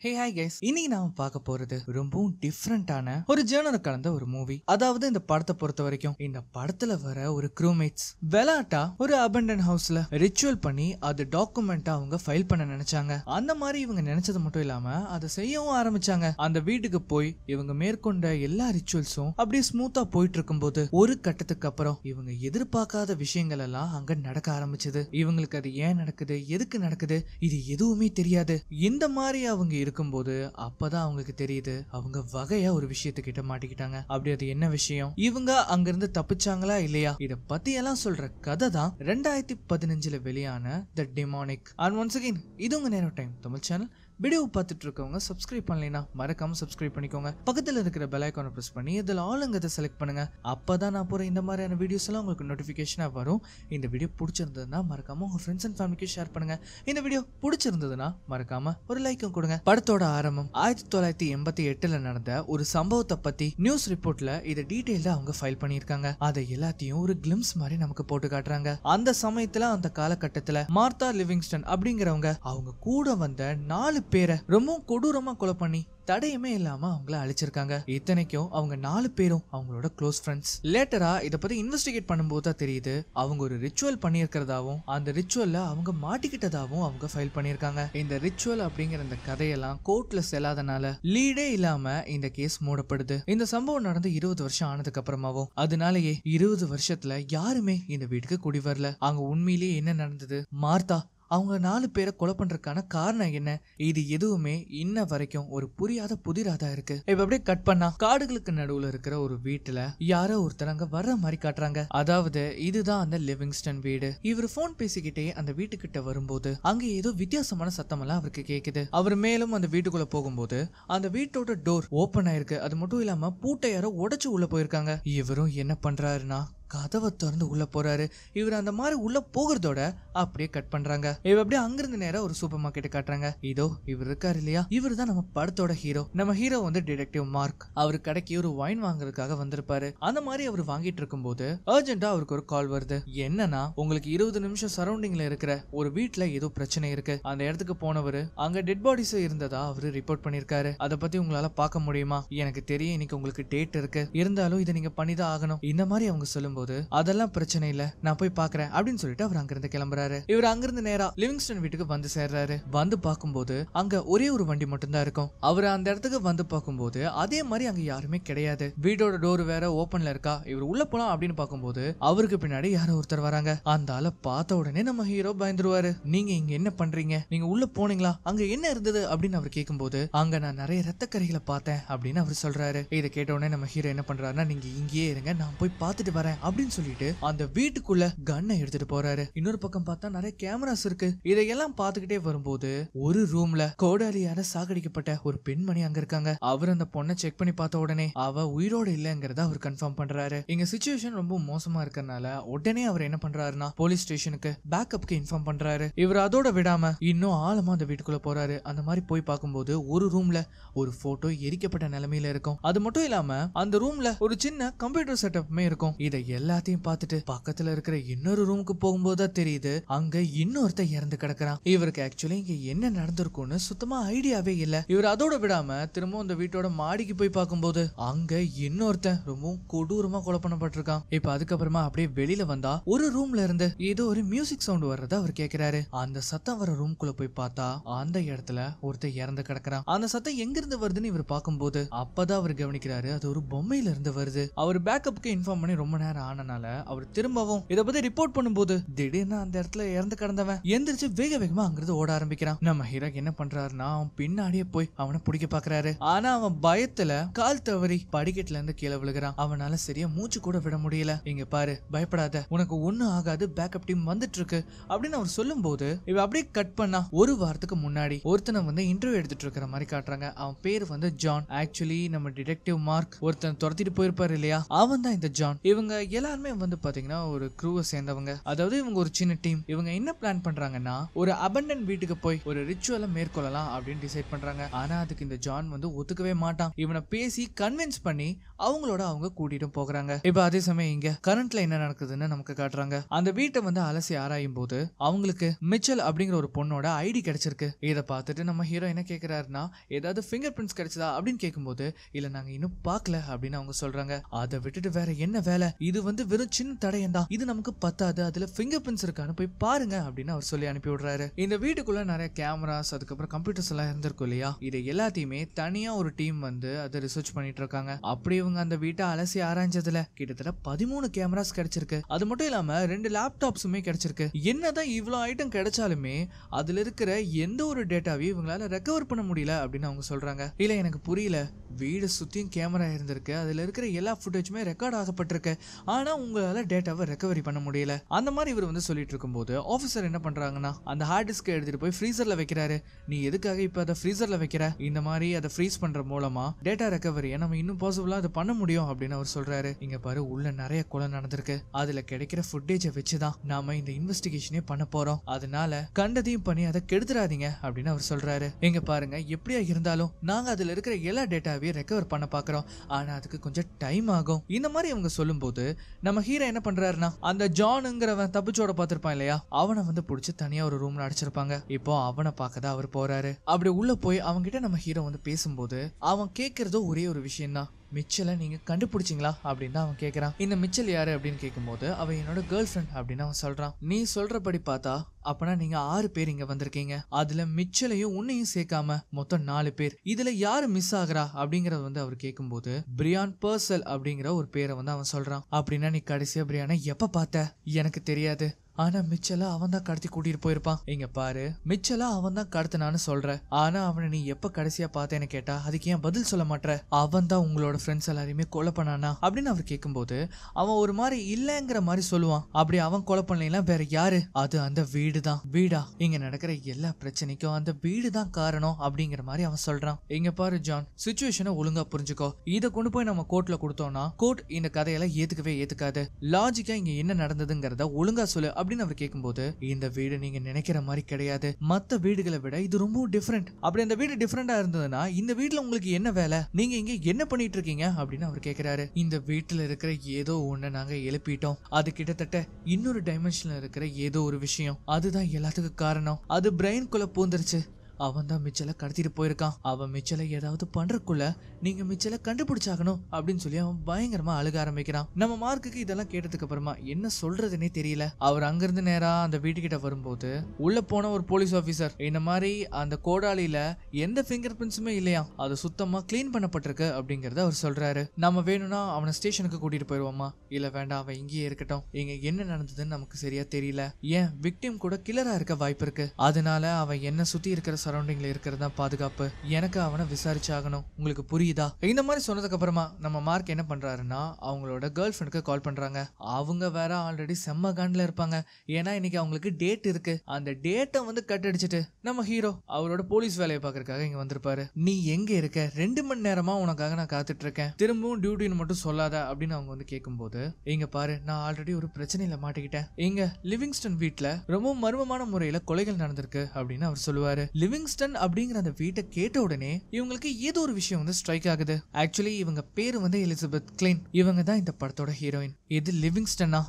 Hey hi guys, இன்னைக்கு நாம பார்க்க போறது ரொம்பவும் டிஃப்ரெண்டான ஒரு ஜேர்னர் கலந்த ஒரு மூவி. அதாவது இந்த படத்தை பொறுத்த வரைக்கும் இந்த படத்துல வர ஒரு க்ரூமேட்ஸ் விளையாட்டா ஒரு அபண்டன் ஹவுஸ்ல ரிச்சுவல் பண்ணி அது டாக்குமெண்டா அவங்க ஃபைல் பண்ண நினைச்சாங்க. அந்த மாதிரி இவங்க நினைச்சது மட்டும் இல்லாம அதை செய்யவும் ஆரம்பிச்சாங்க. அந்த வீட்டுக்கு போய் இவங்க மேற்கொண்ட எல்லா ரிச்சுவல்ஸும் அப்படியே ஸ்மூத்தா போயிட்டு இருக்கும்போது ஒரு கட்டத்துக்கு அப்புறம் இவங்க எதிர்பார்க்காத விஷயங்கள் எல்லாம் அங்க நடக்க ஆரம்பிச்சது. இவங்களுக்கு அது ஏன் நடக்குது, எதுக்கு நடக்குது, இது எதுவுமே தெரியாது. இந்த மாதிரி அவங்க இருக்கும்போது அப்பதான் அவங்களுக்கு தெரியுது அவங்க வகையா ஒரு விஷயத்துக்கிட்ட மாட்டிக்கிட்டாங்க. அப்படி அது என்ன விஷயம், இவங்க அங்கிருந்து தப்பிச்சாங்களா இல்லையா, இத பத்தி எல்லாம் சொல்ற கதை தான் 2015 வெளியான தி டெமானிக். அண்ட் ஒன்ஸ் அகைன் இது உங்க நேரோ டைம் தமிழ் சேனல். வீடியோ பார்த்துட்டு இருக்கவங்க சப்ஸ்கிரைப் பண்ணலைன்னா மறக்காம சப்ஸ்கிரைப் பண்ணிக்கோங்க. பக்கத்தில் இருக்கிற பெல் ஐகானை பிரஸ் பண்ணி இதில் ஆளுங்கிறத செலக்ட் பண்ணுங்க. அப்பதான் நான் போற இந்த மாதிரியான வீடியோஸ் எல்லாம் உங்களுக்கு நோட்டிஃபிகேஷனா வரும். இந்த வீடியோ பிடிச்சிருந்ததுன்னா மறக்காம உங்க ஃப்ரெண்ட்ஸ் அண்ட் ஃபேமிலிக்கு ஷேர் பண்ணுங்க. இந்த வீடியோ பிடிச்சிருந்ததுன்னா மறக்காம ஒரு லைக்கும் கொடுங்க. படத்தோட ஆரம்பம் 1988 நடந்த ஒரு சம்பவத்தை பத்தி நியூஸ் ரிப்போர்ட்ல இதை டீடைல்டா அவங்க ஃபைல் பண்ணியிருக்காங்க. அதை எல்லாத்தையும் ஒரு கிளிம்ஸ் மாதிரி நமக்கு போட்டு காட்டுறாங்க. அந்த சமயத்துல அந்த காலகட்டத்துல மார்த்தா லிவிங்ஸ்டன் அப்படிங்கிறவங்க அவங்க கூட வந்த 4 பேரை ரொம்ப கொடூரமா கொலை பண்ணி தடையுமே இல்லாம அவங்கள அழிச்சிருக்காங்க. இத்தனைக்கும் அவங்க 4 பேரும் அவங்களோட க்ளோஸ் ஃப்ரெண்ட்ஸ். லேட்டரா இத பத்தி இன்வெஸ்டிகேட் பண்ணும்போது தான் தெரியுது அவங்க ஒரு ரிச்சுவல் பண்ணியிருக்கிறதாவும் அந்த ரிச்சுவல்ல அவங்க மாட்டிக்கிட்டதாவும் அவங்க ஃபைல் பண்ணியிருக்காங்க. இந்த ரிச்சுவல் அப்படிங்கிற இந்த கதையெல்லாம் கோர்ட்ல செல்லாதனால லீடே இல்லாம இந்த கேஸ் மூடப்படுது. இந்த சம்பவம் நடந்து 20 வருஷம் ஆனதுக்கு அப்புறமாவும் அதனாலேயே 20 வருஷத்துல யாருமே இந்த வீட்டுக்கு குடி வரல. அங்க உண்மையிலேயே என்ன நடந்தது, மார்த்தா அவங்க 4 பேரை கொலை பண்றதுக்கான காரணம் என்ன, இது எதுவுமே இன்ன வரைக்கும் ஒரு புரியாத புதிராதா இருக்கு. இப்ப அப்படியே கட் பண்ணா காடுகளுக்கு நடுவுல இருக்கிற ஒரு வீட்டுல யாரோ ஒருத்தர் அங்க வர்ற மாதிரி காட்டுறாங்க. அதாவது இதுதான் அந்த லிவிங்ஸ்டன் வீடு. இவர் போன் பேசிக்கிட்டே அந்த வீட்டுக்கிட்ட வரும்போது அங்க ஏதோ வித்தியாசமான சத்தம் எல்லாம் அவருக்கு கேக்குது. அவர் மேலும் அந்த வீட்டுக்குள்ள போகும்போது அந்த வீட்டோட டோர் ஓபன் ஆயிருக்கு. அது மட்டும் இல்லாம பூட்டை யாரோ உடைச்சு உள்ள போயிருக்காங்க. இவரும் என்ன பண்றாருன்னா கதவை திறந்து உள்ள போறாரு. இவர் அந்த மாதிரி உள்ள போகிறதோட அப்படியே கட் பண்றாங்க. இவ அப்படியே அங்கிருந்து நேரம் ஒரு சூப்பர் மார்க்கெட் காட்டுறாங்க. இதோ இவர் இருக்காரு இல்லையா, இவர் தான் நம்ம படத்தோட ஹீரோ. நம்ம ஹீரோ வந்து டிடெக்டிவ் மார்க். அவர் கடைக்கு ஒரு வைன் வாங்குறதுக்காக வந்திருப்பாரு. அந்த மாதிரி அவர் வாங்கிட்டு இருக்கும் போது அர்ஜென்ட்டா அவருக்கு ஒரு கால் வருது. என்னன்னா உங்களுக்கு 20 நிமிஷம் சரௌண்டிங்ல இருக்கிற ஒரு வீட்டுல ஏதோ பிரச்சனை இருக்கு. அந்த இடத்துக்கு போனவரு அங்க டெட் பாடிஸ் இருந்ததா அவரு ரிப்போர்ட் பண்ணிருக்காரு. அதை பத்தி உங்களால பார்க்க முடியுமா, எனக்கு தெரியும் இன்னைக்கு உங்களுக்கு டேட் இருக்கு, இருந்தாலும் இதை நீங்க பண்ணிதான் ஆகணும். இந்த மாதிரி அவங்க சொல்லும்போது அதெல்லாம் பிரச்சனை இல்ல, நான் போய் பாக்குறேன் அப்படின்னு சொல்லிட்டு அவர் அங்கிருந்து கிளம்புறாரு. இவர் அங்கிருந்து நேரா லிவிங்ஸ்டன் வீட்டுக்கு வந்து சேர்றாரு. வந்து பார்க்கும்போது அங்க ஒரே ஒரு வண்டி மட்டும் தான் இருக்கும். அவர் அந்த இடத்துக்கு வந்து பார்க்கும்போது அதே மாதிரி அங்க யாருமே கிடையாது. வீடோட டோர் வேற ஓபன்ல இருக்கா. இவர் உள்ள போலாம் அப்படின்னு பார்க்கும்போது அவருக்கு பின்னாடி யாரோ ஒருத்தர் வராங்க. அந்த ஆளை பார்த்த உடனே நம்ம ஹீரோ பயந்துருவாரு. நீங்க இங்க என்ன பண்றீங்க, நீங்க உள்ள போனீங்களா, அங்க என்ன இருந்தது அப்படின்னு அவர் கேட்கும்போது அங்க நான் நிறைய ரத்த கரைகளை பார்த்தேன் அப்படின்னு அவர் சொல்றாரு. இதை கேட்ட உடனே நம்ம ஹீரோ என்ன பண்றாருன்னா நீங்க இங்கேயே இருங்க, நான் போய் பார்த்துட்டு வரேன் அப்படின்னு சொல்லிட்டு அந்த வீட்டுக்குள்ள கன்னை எடுத்துட்டு போறாரு. இன்னொரு பக்கம் பார்த்தா நிறைய கேமராஸ் இருக்கு. இதையெல்லாம் பார்த்துக்கிட்டே வரும்போது ஒரு ரூம்ல கோடாலியால சாகடிக்கப்பட்ட ஒரு பெண்மணி அங்க இருக்காங்க. அவர் அந்த பொண்ணை செக் பண்ணி பார்த்த உடனே அவ உயிரோட இல்லங்கிறத அவர் கன்ஃபார்ம் பண்றாரு. இங்க சிச்சுவேஷன் ரொம்ப மோசமா இருக்கறனால உடனே அவர் என்ன பண்றாருன்னா போலீஸ் ஸ்டேஷனுக்கு பேக்கப்க்கு இன்ஃபார்ம் பண்றாரு. இவர் அதோட விடாம இன்னும் ஆழமா அந்த வீட்டுக்குள்ள போறாரு. அந்த மாதிரி போய் பார்க்கும்போது ஒரு ரூம்ல ஒரு போட்டோ எரிக்கப்பட்ட நிலைமையில இருக்கும். அது மட்டும் இல்லாம அந்த ரூம்ல ஒரு சின்ன கம்ப்யூட்டர் செட்டப்மே இருக்கும். இதை எல்லாத்தையும் பார்த்துட்டு பக்கத்துல இருக்கிற இன்னொரு ரூமுக்கு போகும்போது தான் தெரியுது அங்க இன்னொருத்த இறந்து கிடக்குறான். இவருக்கு ஆக்சுவலி இங்க என்ன நடந்திருக்கும்னு சுத்தமா ஐடியாவே இல்ல. இவர் அதோட விடாம திரும்பவும் அந்த வீட்டோட மாடிக்கு போய் பார்க்கும்போது அங்க இன்னொருத்தன் ரொம்ப கொடூரமா கொலை பண்ணப்பட்டிருக்கான். இப்ப அதுக்கப்புறமா அப்படியே வெளியில வந்தா ஒரு ரூம்ல இருந்து ஏதோ ஒரு மியூசிக் சவுண்ட் வர்றத அவர் கேட்கிறாரு. அந்த சத்தம் வர ரூம்குள்ள போய் பார்த்தா அந்த இடத்துல ஒருத்தர் இறந்து கிடக்குறான். அந்த சத்தம் எங்க இருந்து வருதுன்னு இவர் பார்க்கும்போது அப்பதான் அவர் கவனிக்கிறாரு அது ஒரு பொம்மையில இருந்து வருது. அவர் பேக்கப்க்கு இன்ஃபார்ம் பண்ணி ரொம்ப நேரம் ஆனனால அவர் திரும்பவும் இத பத்தி ரிப்போர்ட் பண்ணும்போது திடீர்னு அந்த இடத்துல இறந்து கிடந்தவன் எந்திரிச்சு வேக வேகமா அங்கிருந்து ஓட ஆரம்பிக்கிறான். நம்ம ஹீரோ என்ன பண்றாருன்னா அவன் பின்னாடியே போய் அவனை பிடிக்க பாக்குறாரு. ஆனா அவன் பயத்துல கால் தவறி படிக்கட்டுல இருந்து கீழே விழுகிறான். அவனால சரியா மூச்சு கூட விட முடியல. இங்க பாரு, பயப்படாத, உனக்கு ஒண்ணும் ஆகாது, பேக்கப் டீம் வந்துட்டு இருக்கு அப்படின்னு அவர் சொல்லும் போது இவ அப்படியே கட் பண்ணா ஒரு வாரத்துக்கு முன்னாடி ஒருத்தனை வந்து இன்டர்வியூ எடுத்துட்டு இருக்கிற மாதிரி காட்டுறாங்க. அவன் பேரு வந்து ஜான். ஆக்சுவலி நம்ம டிடெக்டிவ் மார்க் ஒருத்தன் துரத்திட்டு போயிருப்பாரு இல்லையா, அவன் தான் இந்த ஜான். இவங்க எல்லாருமே வந்து பாத்தீங்கன்னா ஒரு க்ரூவை சேர்ந்தவங்க. அதாவது இவங்க ஒரு சின்ன டீம். இவங்க என்ன பிளான் பண்றாங்கன்னா ஒரு அபண்டன் வீட்டுக்கு போய் ஒரு ரிச்சுவலை மேற்கொள்ளலாம் அப்படின்னு டிசைட் பண்றாங்க. ஆனா அதுக்கு இந்த ஜான் வந்து ஒத்துக்கவே மாட்டான். இவனை பேசி கன்வின்ஸ் பண்ணி அவங்க கூட்டிட்டு போகிறாங்க. இப்ப அதே சமயம் இங்க கரண்ட்ல என்ன நடக்குதுன்னு நமக்கு காட்டுறாங்க. அந்த வீட்டை வந்து அலசி ஆராயும் போது அவங்களுக்கு மிச்சல் அப்படிங்கிற ஒரு பொண்ணோட ஐடி கிடைச்சிருக்கு. இதை பார்த்துட்டு நம்ம ஹீரோ என்ன கேட்கிறாருன்னா ஏதாவது ஃபிங்கர் பிரிண்ட்ஸ் கிடைச்சதா அப்படின்னு கேட்கும்போது இல்ல நாங்க இன்னும் பார்க்கல அப்படின்னு அவங்க சொல்றாங்க. அதை விட்டுட்டு வேற என்ன வேலை, இது வந்து வெறும் சின்ன தடயம் தான், இது நமக்கு பத்தாது, அதுல ஃபிங்கர் பிரிண்ட்ஸ் இருக்கான்னு போய் பாருங்க அப்படின்னு அவர் சொல்லி அனுப்பி விடுறாரு. இந்த வீட்டுக்குள்ள நிறைய கேமராஸ் அதுக்கப்புறம் கம்ப்யூட்டர்ஸ் எல்லாம் இருந்திருக்கும் இல்லையா, இது எல்லாத்தையுமே தனியா ஒரு டீம் வந்து அதை ரிசர்ச் பண்ணிட்டு இருக்காங்க. அப்படி இவங்க அந்த வீட்டை அலசி ஆராய்ஞ்சதுல கிட்டத்தட்ட 13 கேமராஸ் கிடைச்சிருக்கு. அது மட்டும் இல்லாம 2 லேப்டாப்ஸுமே கிடைச்சிருக்கு. என்னதான் இவ்வளவு ஐட்டம் கிடைச்சாலுமே அதுல இருக்கிற எந்த ஒரு டேட்டாவையும் இவங்களால ரெக்கவர் பண்ண முடியல அப்படின்னு அவங்க சொல்றாங்க. இல்ல எனக்கு புரியல, வீடு சுத்தியும் கேமரா இருந்திருக்கு, அதுல இருக்கிற எல்லா ஃபுட்டேஜுமே ரெக்கார்ட் ஆகப்பட்டிருக்கு, ஆனா உங்களால டேட்டாவை ரெக்கவரி பண்ண முடியல அந்த மாதிரி இவர் வந்து சொல்லிட்டு இருக்கும்போது ஆபீசர் என்ன பண்றாங்கன்னா அந்த ஹார்ட் டிஸ்கை எடுத்துட்டு போய் ஃப்ரீசர்ல வைக்கிறாரு. நீ எதுக்காக இப்ப அதை ஃப்ரீசர்ல வைக்கிற, இந்த மாதிரி அதை ஃப்ரீஸ் பண்ற மூலமா டேட்டா ரெக்கவரியை நம்ம இன்னும் பாசிபிளா அதை பண்ண முடியும் அப்படின்னு அவர் சொல்றாரு. இங்க பாரு, உள்ள நிறைய கொலை நடந்திருக்கு, அதுல கிடைக்கிற ஃபுட்டேஜை வச்சுதான் நாம இந்த இன்வெஸ்டிகேஷனே பண்ண போறோம், அதனால கண்டதையும் பண்ணி அதை கெடுத்துறாதீங்க அப்படின்னு அவர் சொல்றாரு. இங்க பாருங்க, எப்படியா இருந்தாலும் நாங்க அதுல இருக்கிற எல்லா டேட்டாவையும் ரெக்கவர் பண்ண பாக்குறோம், ஆனா அதுக்கு கொஞ்சம் டைம் ஆகும். இந்த மாதிரி அவங்க சொல்லும் போது நம்ம ஹீரோ என்ன பண்றாருன்னா அந்த ஜான்ங்கிறவன் தப்பிச்சோட பார்த்திருப்பான் இல்லையா, அவனை வந்து பிடிச்சி தனியா ஒரு ரூம்ல அடைச்சிருப்பாங்க. இப்போ அவனை பார்க்கதான் அவர் போறாரு. அப்படி உள்ள போய் அவன்கிட்ட நம்ம ஹீரோ வந்து பேசும்போது அவன் கேட்கறதோ ஒரே ஒரு விஷயம் தான், மிச்சலை நீங்க கண்டுபிடிச்சிங்களா அப்படின்னு அவன் கேட்கறான். இந்த மிச்சல் யாரு அப்படின்னு கேட்கும்போது அவன் என்னோட கேர்ள் ஃப்ரெண்ட் அப்படின்னு அவன் சொல்றான். நீ சொல்றபடி பார்த்தா அப்பனா நீங்க 6 பேர் இங்க வந்திருக்கீங்க, அதுல மிச்சலையும் உன்னையும் சேர்க்காம மொத்தம் 4 பேர், இதுல யாரு மிஸ் ஆகுறா அப்படிங்கறத வந்து அவர் கேட்கும்போது பிரியான் பர்சல் அப்படிங்கிற ஒரு பேரை வந்து அவன் சொல்றான். அப்படின்னா நீ கடைசியா பிரியானை எப்ப பார்த்த, எனக்கு தெரியாது, ஆனா மிச்சலா அவன் தான் கடத்தி கூட்டிட்டு போயிருப்பான். இங்க பாரு, மிச்சலா அவன் தான் கடத்தினான்னு சொல்ற, ஆனா அவனை நீ எப்ப கடைசியா பார்த்தேன்னு கேட்டா அதுக்கு ஏன் பதில் சொல்ல மாட்டேற, அவன் தான் உங்களோட ஃப்ரெண்ட்ஸ் எல்லாரையுமே கொலை பண்ணானா அப்படின்னு அவர் கேட்கும்போது அவன் ஒரு மாதிரி இல்லங்கிற மாதிரி சொல்லுவான். அப்படி அவன் கொலை பண்ணலாம் வேற யாரு, அது அந்த வீடு தான், வீடா இங்க நடக்கிற எல்லா பிரச்சனைக்கும் அந்த வீடு தான் காரணம் அப்படிங்கிற மாதிரி அவன் சொல்றான். இங்க பாரு ஜான், சிச்சுவேஷனை ஒழுங்கா புரிஞ்சுக்கோ, இதை கொண்டு போய் நம்ம கோர்ட்ல கொடுத்தோம்னா கோர்ட் இந்த கதையெல்லாம் ஏத்துக்காது, லாஜிக்கா இங்க என்ன நடந்ததுங்கிறத ஒழுங்கா சொல்லு அப்படின்னு அவர் கேட்கும்போது இந்த வீடு நீங்க நினைக்கிற மாதிரி கிடையாது, மத்த வீடுகளை விட இது ரொம்ப டிஃபரெண்ட், அப்படி அந்த வீடு டிஃபரெண்டா இருந்ததுன்னா இந்த வீட்டுல உங்களுக்கு என்ன வேலை, நீங்க இங்க என்ன பண்ணிட்டு இருக்கீங்க அப்படின்னு அவர் கேட்கிறாரு. இந்த வீட்டுல இருக்கிற ஏதோ ஒண்ணு நாங்க எழுப்பிட்டோம், அது கிட்டத்தட்ட இன்னொரு டைமென்ஷன்ல இருக்கிற ஏதோ ஒரு விஷயம், அதுதான் எல்லாத்துக்கும் காரணம், அது பிரெயின் குள்ள பூந்துருச்சு, அவன் தான் மிச்சலை கடத்திட்டு போயிருக்கான், அவன் மிச்சலை ஏதாவது பண்றதுக்குள்ள நீங்க மிச்சலை கண்டுபிடிச்சாகணும் அப்படின்னு சொல்லி அவன் பயங்கரமா அழுக ஆரம்பிக்கிறான். நம்ம மார்க்குக்கு இதெல்லாம் கேட்டதுக்கு அப்புறமா என்ன சொல்றதுன்னே தெரியல. அவர் அங்கிருந்து நேரா அந்த வீட்டுக்கிட்ட வரும்போது உள்ள போன ஒரு போலீஸ் ஆபீசர் இந்த மாதிரி அந்த கோடாலியில எந்த ஃபிங்கர் பிரிண்ட்ஸுமே இல்லையா, அது சுத்தமா கிளீன் பண்ணப்பட்டிருக்கு அப்படிங்கறத அவர் சொல்றாரு. நம்ம வேணும்னா அவனை ஸ்டேஷனுக்கு கூட்டிட்டு போயிருவோமா, இல்ல வேண்டாம் அவன் இங்கேயே இருக்கட்டும், இங்க என்ன நடந்ததுன்னு நமக்கு சரியா தெரியல, ஏன் விக்டிம் கூட கில்லரா இருக்க வாய்ப்பு இருக்கு, அதனால அவன் என்ன சுத்தி இருக்கிற சரௌண்டிங்ல இருக்கிறதா பாதுகாப்பு, எனக்கு அவனை விசாரிச்சாகணும், உங்களுக்கு புரியுதா. இந்த மாதிரி சொன்னதுக்கு அப்புறமா நம்ம மார்க் என்ன பண்றாருன்னா அவங்களோட கேர்ள் ஃப்ரெண்டுக்கு கால் பண்றாங்க. அவங்க வேற ஆல்ரெடி செம்ம காண்டில் இருப்பாங்க, ஏன்னா இன்னைக்கு அவங்களுக்கு டேட் இருக்கு, அந்த டேட்டை வந்து கட் அடிச்சுட்டு நம்ம ஹீரோ அவரோட போலீஸ் வேலையை பாக்குறதுக்காக இங்க வந்திருப்பாரு. நீ எங்க இருக்க, 2 மணி நேரமா உனக்காக நான் காத்துட்டு இருக்கேன், திரும்பவும் டியூட்டின்னு மட்டும் சொல்லாத அப்படின்னு அவங்க வந்து கேட்கும்போது இங்க பாரு, நான் ஆல்ரெடி ஒரு பிரச்சனையில மாட்டிக்கிட்டேன், இங்க லிவிங்ஸ்டன் வீட்டுல ரொம்ப மர்மமான முறையில கொலைகள் நடந்திருக்கு அப்படின்னு அவர் சொல்லுவாரு. லிவிங்ஸ்டன் அப்படிங்கிற அந்த வீட்டை கேட்ட உடனே இவங்களுக்கு ஏதோ ஒரு விஷயம் வந்து ஸ்ட்ரைக் ஆகுது. ஆக்சுவலி இவங்க பேரு வந்து எலிசபெத் கிளைன், இவங்க தான் இந்த படத்தோட ஹீரோயின். இது லிவிங்ஸ்டனா,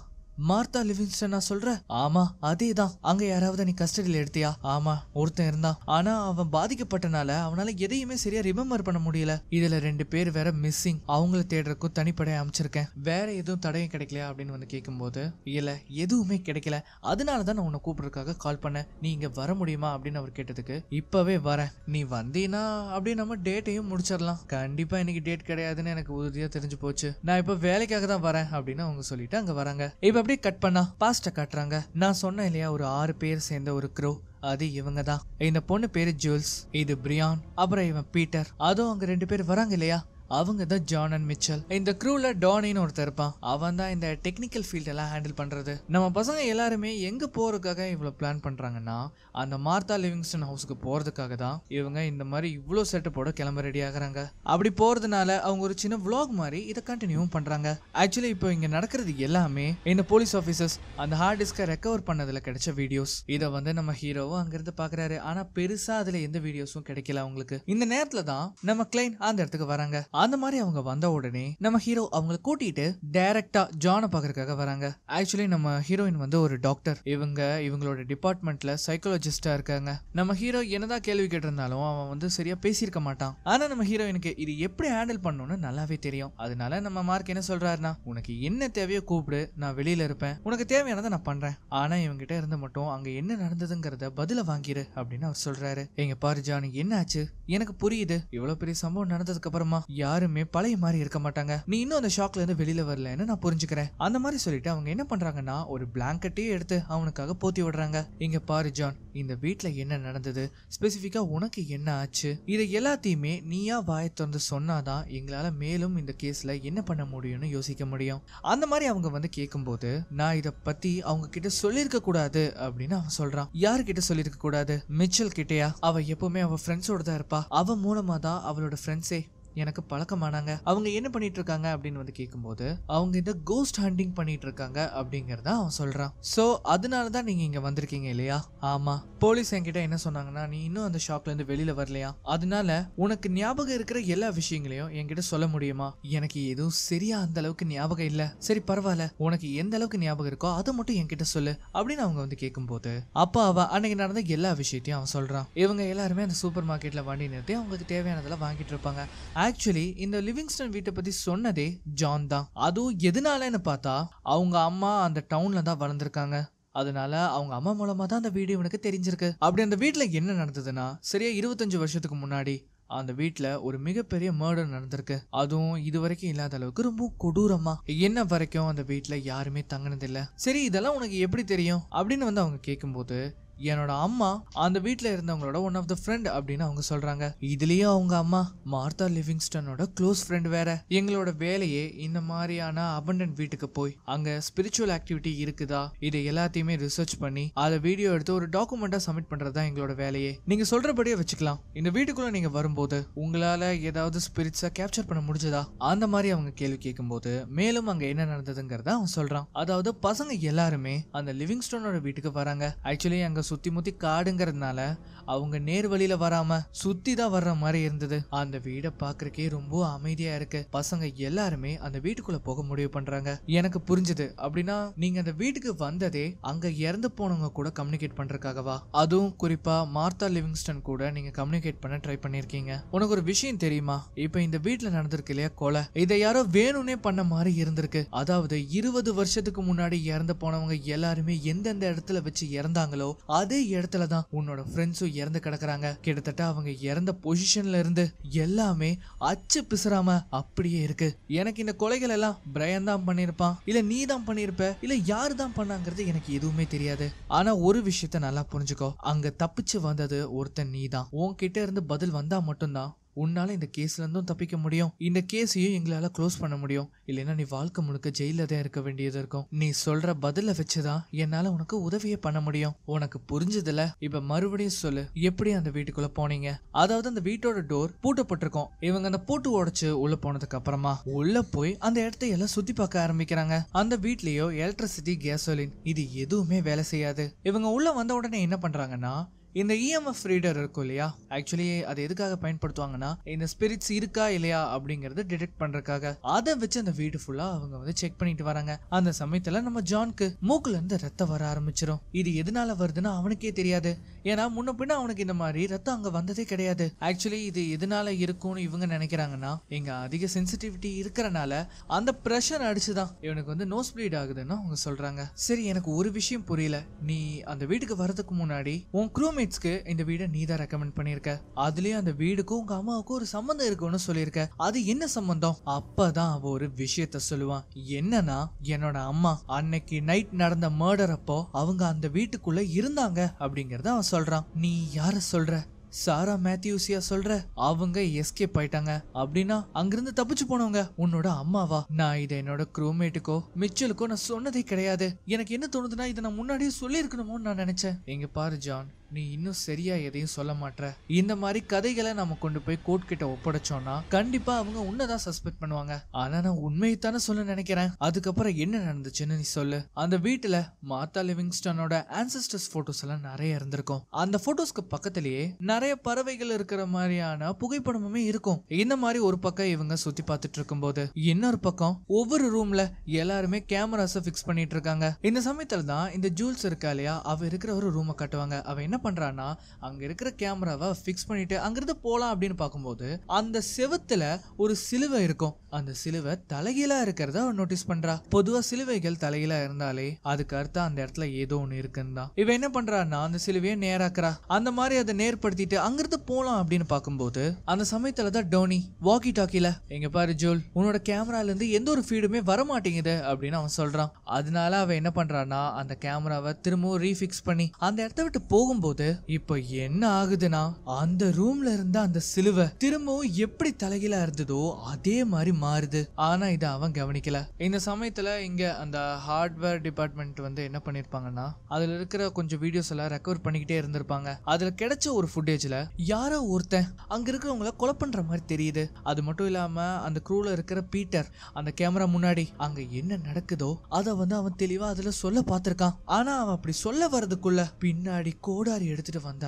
மார்த்தா லிவிங்ஸ்டன் சொல்ற, ஆமா அதேதான், அங்க யாராவது நீ கஸ்டடியில எடுத்தியா, ஆமா ஒருத்தன் இருந்தான், ஆனா அவன் பாதிக்கப்பட்டனால அவனால எதையுமே சரியா ரிமெம்பர் பண்ண முடியல, இதுல 2 பேர் வேற மிஸ்ஸிங், அவங்கள தேடுறதுக்கும் தனிப்படையா அமைச்சிருக்கேன், வேற எதுவும் தடையும் கிடைக்கலையா அப்படின்னு வந்து கேட்கும்போது இல்ல எதுவுமே கிடைக்கல, அதனாலதான் நான் உன்னை கூப்பிடுறதுக்காக கால் பண்ணேன், நீ இங்க வர முடியுமா அப்படின்னு அவர் கேட்டதுக்கு இப்பவே வரேன், நீ வந்தீனா அப்படியே நம்ம டேட்டையும் முடிச்சிடலாம், கண்டிப்பா இன்னைக்கு டேட் கிடையாதுன்னு எனக்கு உறுதியா தெரிஞ்சு போச்சு, நான் இப்ப வேலைக்காக தான் வரேன் அப்படின்னு அவங்க சொல்லிட்டு அங்க வராங்க. இப்ப அப்படியே கட் பண்ணா பாஸ்ட காட்டுறாங்க. நான் சொன்னேன் இல்லையா ஒரு 6 பேர் சேர்ந்த ஒரு க்ரோ, அது இவங்க தான். இந்த பொண்ணு பேரு ஜூல்ஸ், இது பிரியான், அப்புறம் இவன் பீட்டர், அதுவும் அங்க 2 பேர் வராங்க இல்லையா, அவங்க தான் ஜான் அண்ட் மிச்சல். இந்த க்ரூல டானின்னு ஒருத்தர் இருப்பான். அவன் தான் இந்த டெக்னிக்கல் ஃபீல்ட் எல்லாம் ஹேண்டில் பண்றது. நம்ம பசங்க எல்லாருமே எங்க போறதுக்காக இவ்வளவு பிளான் பண்றாங்கன்னா அந்த மார்த்தா லிவிங்ஸ்டன் ஹவுஸ்க்கு போறதுக்காக தான் இவங்க இந்த மாதிரி இவ்வளவு செட்டப்போட கிளம்ப ரெடி ஆகுறாங்க. அப்படி போறதுனால அவங்க ஒரு சின்ன vlog மாதிரி இதை கண்டினியூ பண்றாங்க. ஆக்சுவலி இப்போ இங்க நடக்கிறது எல்லாமே இந்த போலீஸ் ஆபீசர்ஸ் அந்த ஹார்ட் டிஸ்கை ரெக்கவர் பண்ணதுல கிடைச்ச வீடியோஸ். இதை வந்து நம்ம ஹீரோவும் அங்கிருந்து பாக்குறாரு. ஆனா பெருசா அதுல எந்த வீடியோஸும் கிடைக்கல அவங்களுக்கு. இந்த நேரத்துல தான் நம்ம கிளைன் அந்த இடத்துக்கு வராங்க. அந்த மாதிரி அவங்க வந்த உடனே நம்ம ஹீரோ அவங்களை கூட்டிட்டு டைரக்டா ஜானை பாக்குறதுக்காக வராங்க. ஆக்சுவலி நம்ம ஹீரோயின் வந்து ஒரு டாக்டர். இவங்களோட டிபார்ட்மெண்ட்ல சைக்காலஜிஸ்டா இருக்காங்க. நம்ம ஹீரோ என்னதான் கேள்வி கேட்டிருந்தாலும் அவன் வந்து சரியா பேசியிருக்க மாட்டான். ஆனா நம்ம ஹீரோயினுக்கு இது எப்படி ஹேண்டில் பண்ணணும்னு நல்லாவே தெரியும். அதனால நம்ம மார்க் என்ன சொல்றாருன்னா, உனக்கு என்ன தேவையோ கூப்பிடு, நான் வெளியில இருப்பேன், உனக்கு தேவையானதை நான் பண்றேன், ஆனா இவங்கிட்ட இருந்து மட்டும் அங்க என்ன நடந்ததுங்கிறத பதில வாங்கிரு அப்படின்னு அவர் சொல்றாரு. எங்க பாரு ஜானி, என்ன ஆச்சு? எனக்கு புரியுது, இவ்வளவு பெரிய சம்பவம் நடந்ததுக்கு அப்புறமா யாருமே பழைய மாதிரி இருக்க மாட்டாங்க, நீ இன்னும் அந்த ஷாக்ல இருந்து வெளியில வரலன்னு நான் புரிஞ்சுக்கிறேன். அந்த மாதிரி சொல்லிட்டு அவங்க என்ன பண்றாங்கன்னா ஒரு பிளாங்கெட்டே எடுத்து அவனுக்காக போத்தி விடுறாங்க. இங்க பாரு ஜான், இந்த வீட்டுல என்ன நடந்தது, ஸ்பெசிபிக்கா உனக்கு என்ன ஆச்சு, இதை எல்லாத்தையுமே நீயா வாயை திறந்து சொன்னாதான் எங்களால மேலும் இந்த கேஸ்ல என்ன பண்ண முடியும்னு யோசிக்க முடியும். அந்த மாதிரி அவங்க வந்து கேட்கும்போது நான் இத பத்தி அவங்க கிட்ட சொல்லிருக்க கூடாது அப்படின்னு அவன் சொல்றான். யாரு கிட்ட சொல்லிருக்க கூடாது? மிச்சல் கிட்டயா? அவ எப்பவுமே அவ ஃப்ரெண்ட்ஸோட தான் இருப்பா, அவ மூலமா தான் அவளோட ஃப்ரெண்ட்ஸே எனக்கு பழக்கமானாங்க. அவங்க என்ன பண்ணிட்டு இருக்காங்க அப்படின்னு வந்து கேட்கும்போது அவங்க இந்த கோஸ்ட் ஹண்டிங் பண்ணிட்டு இருக்காங்க அப்படிங்கறத அவன் சொல்றான். சோ அதனாலதான் நீங்க இங்க வந்திருக்கீங்க இல்லையா? ஆமா. போலீஸ் என்கிட்ட என்ன சொன்னாங்கன்னா, நீ இன்னும் அந்த ஷாக்ல இருந்து வெளியில வரலையா, அதனால உனக்கு ஞாபகம் இருக்கிற எல்லா விஷயங்களையும் என்கிட்ட சொல்ல முடியுமா? எனக்கு எதுவும் சரியா அந்த அளவுக்கு ஞாபகம் இல்ல. சரி பரவாயில்ல, உனக்கு எந்த அளவுக்கு ஞாபகம் இருக்கோ அதை மட்டும் என்கிட்ட சொல்லு அப்படின்னு அவங்க வந்து கேட்கும்போது அப்ப அவ அன்னைக்கு நடந்த எல்லா விஷயத்தையும் அவன் சொல்றான். இவங்க எல்லாருமே அந்த சூப்பர் மார்க்கெட்ல வண்டி நிறுத்தி அவங்களுக்கு தேவையானதெல்லாம் வாங்கிட்டு இருப்பாங்க. ஆக்சுவலி இந்த லிவிங்ஸ்டன் வீட்டை பத்தி சொன்னதே ஜான் தான். அதுவும் எதனாலன்னு பார்த்தா அவங்க அம்மா அந்த டவுன்ல தான் வளர்ந்துருக்காங்க. அதனால அவங்க அம்மா மூலமா தான் அந்த வீடு இவனுக்கு தெரிஞ்சிருக்கு. அப்படி அந்த வீட்டுல என்ன நடந்ததுன்னா, சரியா 25 வருஷத்துக்கு முன்னாடி அந்த வீட்டுல ஒரு மிகப்பெரிய மர்டர் நடந்திருக்கு. அதுவும் இது வரைக்கும் இல்லாத அளவுக்கு ரொம்ப கொடூரமா. என்ன வரைக்கும் அந்த வீட்டுல யாருமே தங்கினது இல்ல. சரி இதெல்லாம் உனக்கு எப்படி தெரியும் அப்படின்னு வந்து அவங்க கேட்கும்போது என்னோட அம்மா அந்த வீட்டுல இருந்தவங்களோட ஒன் ஆஃப் த ஃப்ரெண்ட் அப்படின்னு அவங்க சொல்றாங்க. இதுலயே அவங்க அம்மா மார்த்தா லிவிங்ஸ்டனோட க்ளோஸ் ஃப்ரெண்ட் வேற. எங்களோட வேலையே இந்த மாதிரியான அபண்டன்ட் வீட்டுக்கு போய் அங்க ஸ்பிரிச்சுவல் ஆக்டிவிட்டி இருக்குதா இதை எல்லாத்தையுமே ரிசர்ச் பண்ணி அதை வீடியோ எடுத்து ஒரு டாக்குமெண்டா சப்மிட் பண்றதுதான் எங்களோட வேலையே. நீங்க சொல்றபடியே வச்சுக்கலாம். இந்த வீட்டுக்குள்ள நீங்க வரும்போது உங்களால ஏதாவது ஸ்பிரிட்ஸா கேப்சர் பண்ண முடிஞ்சதா அந்த மாதிரி அவங்க கேள்வி கேட்கும்போது மேலும் அங்க என்ன நடந்ததுங்கிறத அவன் சொல்றான். அதாவது பசங்க எல்லாருமே அந்த லிவிங்ஸ்டனோட வீட்டுக்கு வராங்க. ஆக்சுவலி அங்க சுத்தி முத்தி காடுங்கிறதுனால அவங்க நேர் வழியில வராம சுத்தி தான் வர்ற மாதிரி இருந்தது. அந்த வீடை பாக்குறக்கே ரொம்ப அமைதியா இருக்கு. பசங்க எல்லாருமே அந்த வீட்டுக்குள்ள போக முடிவு பண்றாங்க. எனக்கு புரிஞ்சது அப்படின்னா நீங்க அந்த வீட்டுக்கு வந்ததே அங்க இறந்து போனவங்க கூட கம்யூனிகேட் பண்றதுக்காகவா? அதுவும் குறிப்பா மார்த்தா லிவிங்ஸ்டன் கூட நீங்க கம்யூனிகேட் பண்ண ட்ரை பண்ணிருக்கீங்க. உனக்கு ஒரு விஷயம் தெரியுமா? இப்ப இந்த வீட்டுல நடந்திருக்கு இல்லையா கொலை, இதை யாரோ வேணும்னே பண்ண மாதிரி இருந்திருக்கு. அதாவது 20 வருஷத்துக்கு முன்னாடி இறந்து போனவங்க எல்லாருமே எந்தெந்த இடத்துல வச்சு இறந்தாங்களோ அதே இடத்துல தான் உன்னோட ஃப்ரெண்ட்ஸும் இறந்து கிடக்குறாங்க. கிட்டத்தட்ட அவங்க இறந்த பொசிஷன்ல இருந்து எல்லாமே அச்சு பிசுறாம அப்படியே இருக்கு. எனக்கு இந்த கொலைகள் எல்லாம் பிரையன் தான் பண்ணிருப்பான், இல்ல நீ தான் பண்ணிருப்ப, இல்ல யாரு தான் பண்ணாங்கிறது எனக்கு எதுவுமே தெரியாது. ஆனா ஒரு விஷயத்த நல்லா புரிஞ்சுக்கோ, அங்க தப்பிச்சு வந்தது ஒருத்தன் நீ தான். உன்கிட்ட இருந்து பதில் வந்தா மட்டும்தான் உன்னால இந்த கேஸ்ல இருந்தும் தப்பிக்க முடியும். இந்த கேஸையும் எங்களால க்ளோஸ் பண்ண முடியும். இல்லைன்னா நீ வாழ்க்கை முழுக்க ஜெயில தான் இருக்க வேண்டியது இருக்கும். நீ சொல்ற பதில வச்சுதான் என்னால உனக்கு உதவியே பண்ண முடியும். உனக்கு புரிஞ்சதுல? இப்ப மறுபடியும் சொல்லு, எப்படி அந்த வீட்டுக்குள்ள போனீங்க? அதாவது அந்த வீட்டோட டோர் பூட்டப்பட்டிருக்கும். இவங்க அந்த பூட்டு உடைச்சு உள்ள போனதுக்கு அப்புறமா உள்ள போய் அந்த இடத்தை எல்லாம் சுத்தி பார்க்க ஆரம்பிக்கிறாங்க. அந்த வீட்லயோ எலக்ட்ரிசிட்டி, கேசோலின் இது எதுவுமே வேலை செய்யாது. இவங்க உள்ள வந்த உடனே என்ன பண்றாங்கன்னா, இந்த EMF ரீடர் இருக்கும் இல்லையா, ஆக்சுவலி அது எதுக்காக பயன்படுத்துவாங்கன்னா இந்த ஸ்பிரிட்ஸ் இருக்கா இல்லையா அப்படிங்கறத டிடெக்ட் பண்றதுக்காக. அதை வச்சு அந்த வீடு ஃபுல்லா அவங்க வந்து செக் பண்ணிட்டு வராங்க. அந்த சமயத்துல நம்ம ஜான்க்கு மூக்குல இருந்து ரத்தம் வர ஆரம்பிச்சிடும். இது எதனால வருதுன்னு அவனுக்கே தெரியாது. ஏன்னா முன்ன பின்ன அவனுக்கு இந்த மாதிரி ரத்தம் அங்க வந்ததே கிடையாது. ஆக்சுவலி இது எதனால இருக்கும்னு இவங்க நினைக்கிறாங்கன்னா, இங்க அதிக சென்சிட்டிவிட்டி இருக்கிறனால அந்த பிரஷர் அடிச்சுதான் இவனுக்கு வந்து நோஸ் ப்ளீட் ஆகுதுன்னு அவங்க சொல்றாங்க. சரி எனக்கு ஒரு விஷயம் புரியல, நீ அந்த வீட்டுக்கு வர்றதுக்கு முன்னாடி உன் க்ரூமேட் இந்த வீடை நீ தான் ரெக்கமெண்ட் பண்ணிருக்க. அதுலயும் அந்த வீடுக்கும் உங்க அம்மாவுக்கும் ஒரு சம்பந்தம் இருக்குன்னு சொல்லிருக்க. அது என்ன சம்பந்தம்? அப்பதான் அவ ஒரு விஷயத்த சொல்லுவான். என்னன்னா, என்னோட அம்மா அன்னைக்கு நைட் நடந்த மர்டர் அப்போ அவங்க அந்த வீட்டுக்குள்ள இருந்தாங்க அப்படிங்கறத அவன் சொல்றான். நீ யார சொல்ற? சாரா மேத்யூஸியா சொல்ற அவங்க எஸ்கேப் ஆயிட்டாங்க அப்படின்னா அங்கிருந்து தப்பிச்சு போனவங்க உன்னோட அம்மாவா? நான் இதை என்னோட க்ரூமேட்டுக்கோ மிச்சலுக்கோ நான் சொன்னதே கிடையாது. எனக்கு என்ன தோணுதுன்னா இதை நான் முன்னாடியே சொல்லி இருக்கணுமோன்னு நான் நினைச்சேன். இங்க பாரு ஜான், நீ இன்னும் சரியா எதையும் சொல்ல மாட்ற. இந்த மாதிரி கதைகளை நம்ம கொண்டு போய் கோர்ட் கிட்ட ஒப்படைச்சோம்னா கண்டிப்பா அவங்க உன்னதான் சஸ்பெக்ட் பண்ணுவாங்க. ஆனா நான் உண்மையை தானே சொல்ல நினைக்கிறேன். அதுக்கப்புறம் என்ன நடந்துச்சுன்னு நீ சொல்லு. அந்த வீட்டுல மார்த்தா லிவிங்ஸ்டனோட ஆன்செஸ்டர்ஸ் போட்டோஸ் எல்லாம் நிறைய இருந்திருக்கும். அந்த போட்டோஸ்க்கு பக்கத்திலேயே நிறைய பறவைகள் இருக்கிற மாதிரியான புகைப்படமுமே இருக்கும். இந்த மாதிரி ஒரு பக்கம் இவங்க சுத்தி பார்த்துட்டு இருக்கும் போது இன்னொரு பக்கம் ஒவ்வொரு ரூம்ல எல்லாருமே கேமராஸ பிக்ஸ் பண்ணிட்டு இருக்காங்க. இந்த சமயத்துல தான் இந்த ஜூல்ஸ் இருக்கா இல்லையா, அவ இருக்கிற ஒரு ரூமை காட்டுவாங்க. அவ என்ன பண்றான்னா அங்க இருக்கிற கேமராவை பிக்ஸ் பண்ணிட்டு அங்கிருந்து போலாம் அப்படின்னு பார்க்கும்போது அந்த செவுத்துல ஒரு சிலுவை இருக்கும். அந்த சிலுவை தலைகீழா இருக்கிறத அவன் நோட்டீஸ் பண்றா. பொதுவா சிலுவைகள் தலைகீழா இருந்தாலே அதுக்கு அர்த்தம் அந்த இடத்துல ஏதோ ஒண்ணு இருக்குன்னு தான். இவ என்ன பண்றான்னா அந்த சிலுவையை நேராக்குறா. அந்த மாதிரி அதை நேர்படுத்திட்டு அங்கிருந்து போலாம் அப்படின்னு பார்க்கும்போது அந்த சமயத்துலதான் டோனி வாக்கி டாக்கில, எங்க பாரு ஜூல், உன்னோட கேமரால இருந்து எந்த ஒரு ஃபீடுமே வர மாட்டேங்குது அப்படின்னு அவன் சொல்றான். அதனால அவன் என்ன பண்றான்னா அந்த கேமராவை திரும்பவும் ரீஃபிக்ஸ் பண்ணி அந்த இடத்த விட்டு போகும்போது இப்ப என்ன ஆகுதுன்னா அந்த ரூம்ல இருந்த அந்த சிலுவை திரும்பவும் எப்படி தலைகீழா இருந்ததோ அதே மாதிரி மாறுது. ஆனா இதை அவன் கவனிக்கல. இந்த சமயத்துல இங்க அந்த ஹார்ட்வேர் டிபார்ட்மெண்ட் வந்து என்ன பண்ணிருப்பாங்கன்னா அதுல இருக்கிற கொஞ்சம் வீடியோஸ் எல்லாம் ரெக்கவர் பண்ணிக்கிட்டே இருந்திருப்பாங்க. அதுல கிடைச்ச ஒரு ஃபுட்டேஜ்ல யாரோ ஒருத்தன் அங்க இருக்கிறவங்கள கொலை பண்ற மாதிரி தெரியுது. அது மட்டும் இல்லாம அந்த க்ரூல இருக்கிற பீட்டர் அந்த கேமரா முன்னாடி அங்க என்ன நடக்குதோ அதை வந்து அவன் தெளிவா அதுல சொல்ல பார்த்திருக்கான். ஆனா அவன் அப்படி சொல்ல வர்றதுக்குள்ள பின்னாடி கோடாரி எடுத்துட்டு வந்த